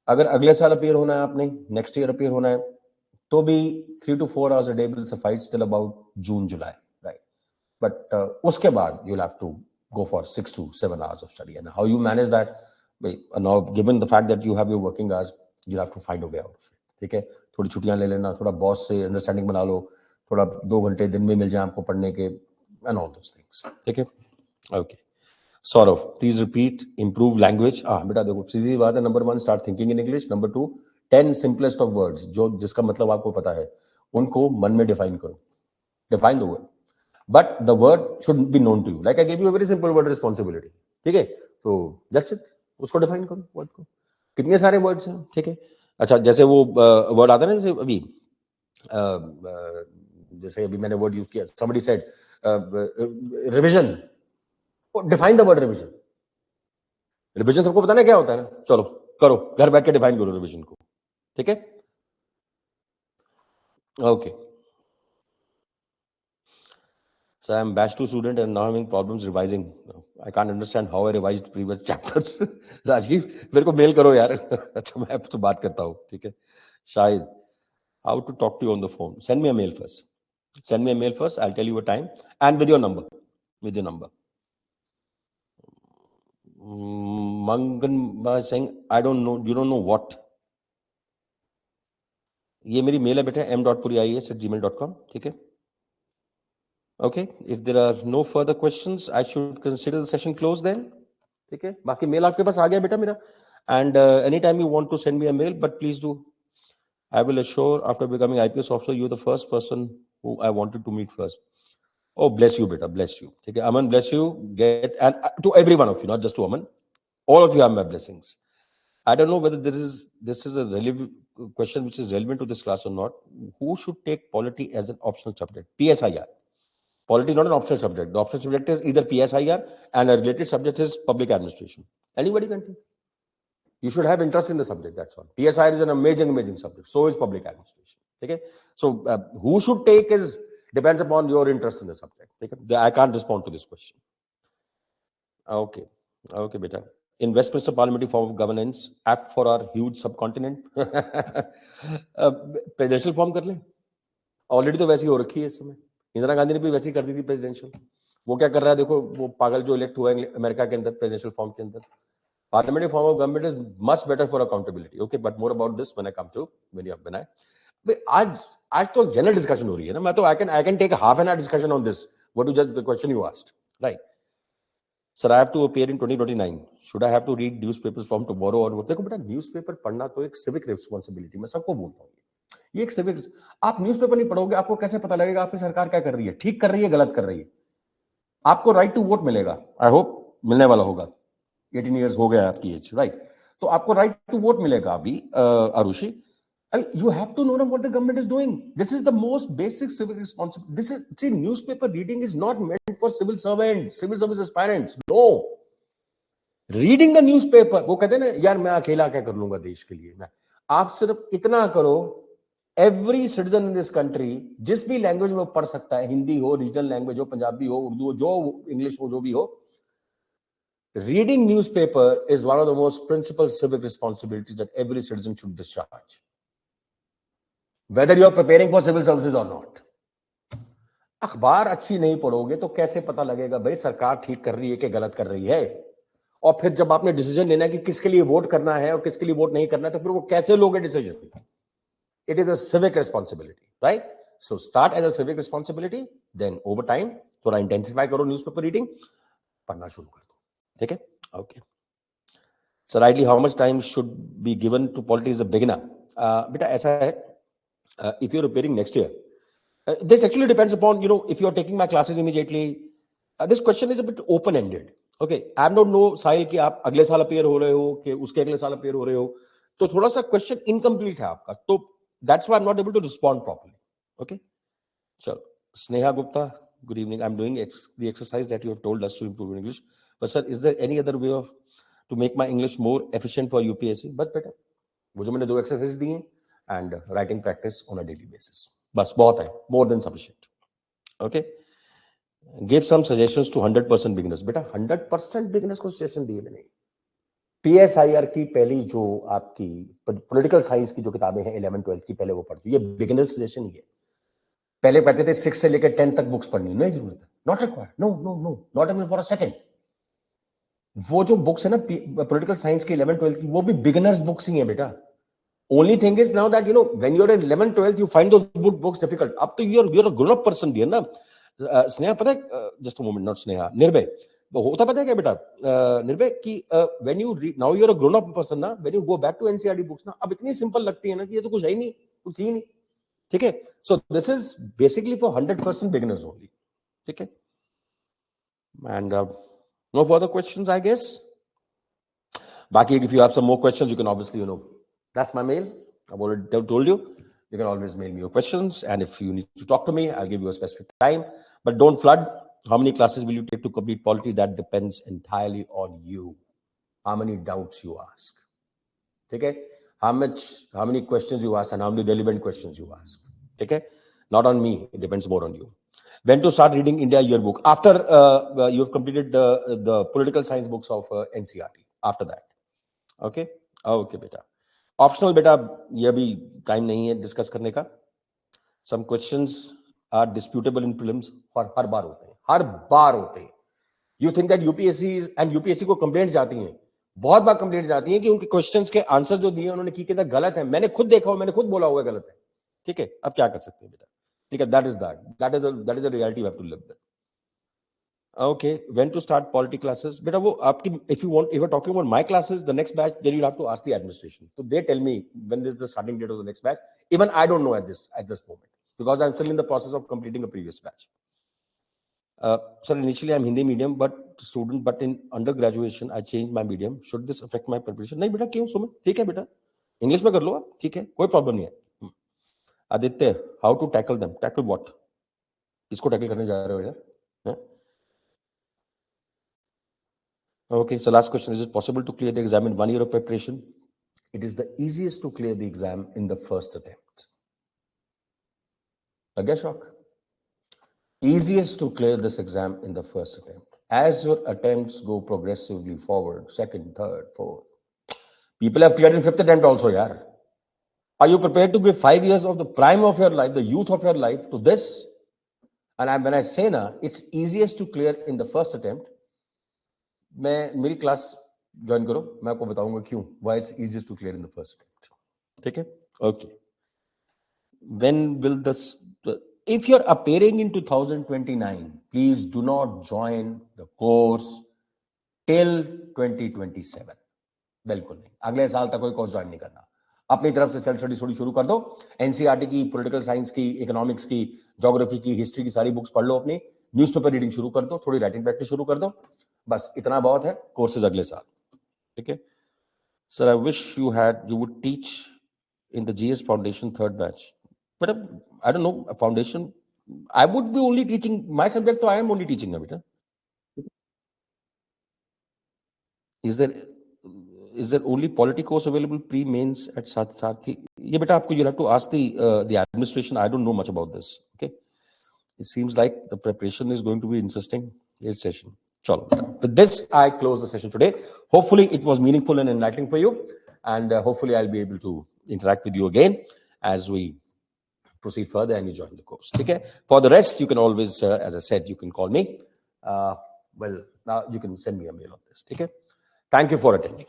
अगर अगले साल appear होना है आपने, next year appear होना है, तो भी 3 to 4 hours a day will suffice till about June, July, right? But उसके बाद you'll have to go for 6 to 7 hours of study. And how you manage that, now given the fact that you have your working hours, you have to find a way out of it. ठीक है. थोड़ी छुट्टियां ले लेना, थोड़ा boss से understanding बना लो, थोड़ा 2 घंटे दिन में मिल जाए आपको पढ़ने के, and all those things. ठीक है. Okay. Saurav, please repeat, improve language. बेटा देखो सीधी बात है. Number 1, start thinking in English. Number 2, 10 simplest of words, जो जिसका मतलब आपको पता है, उनको मन में डिफाइन करो. Define the word. But the word should be known to you. Like I gave you a very simple word, responsibility. ठीक है. तो that's it. उसको डिफाइन करो वर्ड को. कितने सारे वर्ड्स हैं. ठीक है. अच्छा, जैसे वो वर्ड आता है ना, जैसे अभी जैसे अभी मैंने वर्ड यूज किया, somebody said revision. Define the word revision. Revision सबको पता ना क्या होता है ना. चलो करो, घर बैठ के डिफाइन करो रिविजन को. ठीक है. Okay. So I'm batch 2 student and now having problems revising. I can't understand how I revised previous chapters. Rajiv मेरे को मेल करो यार. अच्छा मैं तो बात करता हूँ. ठीक है. शायद how to talk to you on the phone. Send me a mail first. Send me a mail first. I'll tell you a time and with your number. With your number. Mangan saying I don't know. You don't know what. ये मेरी mail है बेटा, m.puri@gmail.com. ठीक है. Okay, if there are no further questions, I should consider the session closed then. ठीक है. बाकी mail आपके पास आ गया बेटा मेरा. And anytime you want to send me a mail, but please do. I will assure after becoming IPS officer, you're the first person who I wanted to meet first. Oh, bless you beta, bless you. ठीक है. Aman, bless you. Get, and to every one of you, not just to Aman. All of you have my blessings. I don't know whether this is a relevant question which is relevant to this class or not. Who should take polity as an optional subject? PSIR. Polity is not an optional subject. The optional subject is either PSIR and a related subject is public administration. Anybody can take. You should have interest in the subject, that's all. PSIR is an amazing subject. So is public administration. Okay. So who should take is depends upon your interest in the subject. Okay? I can't respond to this question. Okay. Okay, beta. In Westminster Parliamentary form of governance, apt for our huge subcontinent. Presidential form कर लें. Already तो वैसी हो रखी है इस समय. इंदिरा गांधी ने भी वैसी कर दी थी प्रेसिडेंशियल. वो क्या कर रहा है देखो, वो पागल जो इलेक्ट हुआ है अमेरिका के अंदर प्रेसिडेंशियल फॉर्म के अंदर. Parliamentary form of government is much better for accountability. Okay, but more about this when I come to when I आज तो जनरल डिस्कशन हो रही है ना. मैं तो I can take a half an hour discussion on this. What is just the question you asked, right? Sir, I have to appear in 2029. Should I have to read newspapers from tomorrow or what? देखो बेटा, newspaper पढ़ना तो एक civic responsibility, मैं सबको बोलता हूँ. ये एक सिविक, आप न्यूज़पेपर नहीं पढ़ोगे आपको कैसे पता लगेगा आपकी सरकार क्या कर रही है, ठीक कर रही है, गलत कर रही है. आपको राइट टू वोट मिलेगा, आई होप मिलने वाला होगा. 18 years हो गया आपकी एज, राइट? तो आपको राइट टू वोट मिलेगा अभी, Arushi. You have to know what the government is doing. This is the most basic civic responsibility. This is, see, newspaper reading is not meant for civil servants, civil service aspirants. No. Reading the newspaper, वो कहते हैं ना यार मैं अकेला क्या कर लूंगा देश के लिए. आप सिर्फ इतना करो, every citizen in this country जिस भी लैंग्वेज में पढ़ सकता है, हिंदी हो, रीजनल लैंग्वेज हो, पंजाबी हो, उर्दू हो, जो इंग्लिश हो, जो भी हो, reading newspaper is one of the most principal civic responsibilities that every citizen should discharge, whether you are preparing for civil services or not. अखबार अच्छी नहीं पढ़ोगे तो कैसे पता लगेगा भाई सरकार ठीक कर रही है कि गलत कर रही है. और फिर जब आपने डिसीजन लेना है कि किसके लिए वोट करना है और किसके लिए वोट नहीं करना है, तो फिर वो कैसे लोगे decision. It is a civic responsibility, right? So start as a civic responsibility, then over time थोड़ा intensify करो न्यूज़पेपर रीडिंग, पढ़ना शुरू कर दो. ठीक है. Okay. So rightly, how much time should be given to politics as a beginner? बेटा ऐसा है, if you're appearing next year, this actually depends upon, if you're taking my classes immediately. This question is a bit open-ended. Okay, I don't know साहिल कि आप अगले साल appear हो रहे हो कि उसके अगले साल अपीयर हो रहे हो, तो थोड़ा सा क्वेश्चन इनकम्प्लीट है आपका, तो that's why I'm not able to respond properly. Okay. So Sneha Gupta, good evening. I'm doing the exercise that you have told us to improve English. But sir, is there any other way to make my English more efficient for UPSC? But better. वो जो मैंने 2 exercises दी हैं and writing practice on a daily basis. बस बहुत है, more than sufficient. Okay. Give some suggestions to 100% beginners. बेटा 100% beginners को suggestion दिए मैंने. PSIR की पहली जो आपकी पॉलिटिकल साइंस की जो किताबें हैं 11th-12th की, पहले वो पढ़, ये बिगिनर सजेशन ही है. पहले कहते थे 6 से लेकर 10 तक बुक्स पढ़नी, नहीं जरूरत है, not required, no, not even for a second. वो जो बुक्स है ना पॉलिटिकल साइंस की 11th-12th की, वो भी बिगिनर्स बुक्स ही हैं बेटा. Only thing is now that when you are in 11th-12th you find those books difficult. अब तो you are grown up person भी है ना. स्नेहा पता है, just a moment, not Sneha, Nirbhay होता पता है क्या बेटा, निर्भय कि when you now you are a grown up person ना, when you go back to NCERT books ना, अब इतनी सिंपल लगती है ना कि ये तो कुछ है ही नहीं, कुछ ही नहीं. ठीक है. So this is basically for 100% beginners only. ठीक है. And no further questions, I guess. Baki, if you have some more questions, you can obviously, that's my mail. I've already told you. You can always mail me your questions. And if you need to talk to me, I'll give you a specific time. But don't flood. How many classes will you take to complete polity? That depends entirely on you. How many doubts you ask. Okay? How many questions you ask and how many relevant questions you ask. Okay? Not on me. It depends more on you. When to start reading India yearbook? After you have completed the political science books of NCERT. After that. Okay? Okay, beta. Optional, beta, ये भी time नहीं है discuss करने का. Some questions are disputable in prelims. और हर बार होते हैं. You think that UPSC को कंप्लेंट्स जाती हैं, बहुत बार कंप्लेंट्स जाती हैं कि उनके क्वेश्चंस के आंसर्स जो दिए उन्होंने की गलत है. मैंने खुद देखा हो, मैंने खुद बोला हुआ गलत है. ठीक है. अब क्या कर सकते हैं बेटा. ठीक है. That is a reality you have to live with. Okay, when to start polity classes? Beta, wo aapki, if you're talking about my classes, the next batch, then you'll have to ask the administration. So they tell me when is the starting date of the next batch. Even I don't know at this moment because I'm still in the process of completing a previous batch. Sir, initially I'm Hindi medium, but in undergraduation I changed my medium. Should this affect my preparation? नहीं बेटा, क्यों सुमित? ठीक है बेटा, English में कर लो आप, ठीक है, कोई प्रॉब्लम नहीं है. Aditya, how to tackle them? Tackle what? इसको टैकल करने जा रहे हो यार? Okay, so last question, is it possible to clear the exam in 1 year of preparation? It is the easiest to clear the exam in the first attempt. Again, shock. Easiest to clear this exam in the first attempt. As your attempts go progressively forward, second, third, fourth, people have cleared in fifth attempt also, yaar. Are you prepared to give 5 years of the prime of your life, the youth of your life, to this? And when I say na, it's easiest to clear in the first attempt. मेरी class join करो, मैं आपको बताऊंगा क्यों. Why it's easiest to clear in the first attempt. ठीक है? Okay. When will this? If you're appearing in 2029, please do not join the course till 2027. बिल्कुल नहीं, अगले साल तक कोई कोर्स ज्वाइन नहीं करना. अपनी तरफ से सेल्फ स्टडी शुरू कर दो. एनसीईआरटी की, पॉलिटिकल साइंस की, इकोनॉमिक्स की, ज्योग्राफी की, हिस्ट्री की सारी बुक्स पढ़ लो. अपनी न्यूज़पेपर रीडिंग शुरू कर दो, थोड़ी राइटिंग प्रैक्टिस शुरू कर दो. बस इतना बहुत है. कोर्सेज अगले साल. ठीक है? Sir, I wish you would teach in the GS Foundation third batch. But I don't know, a foundation, I would be only teaching my subject, so I am only teaching now, beta. Is there only polity course available pre-mains at Sathi? Yeah, beta, you'll have to ask the administration. I don't know much about this. Okay. It seems like the preparation is going to be interesting. This session. Chalo. With this, I close the session today. Hopefully, it was meaningful and enlightening for you. And hopefully, I'll be able to interact with you again as we proceed further and you join the course. Okay. For the rest, you can always, as I said, you can call me. Well, now you can send me a mail on this. Okay. Thank you for attending.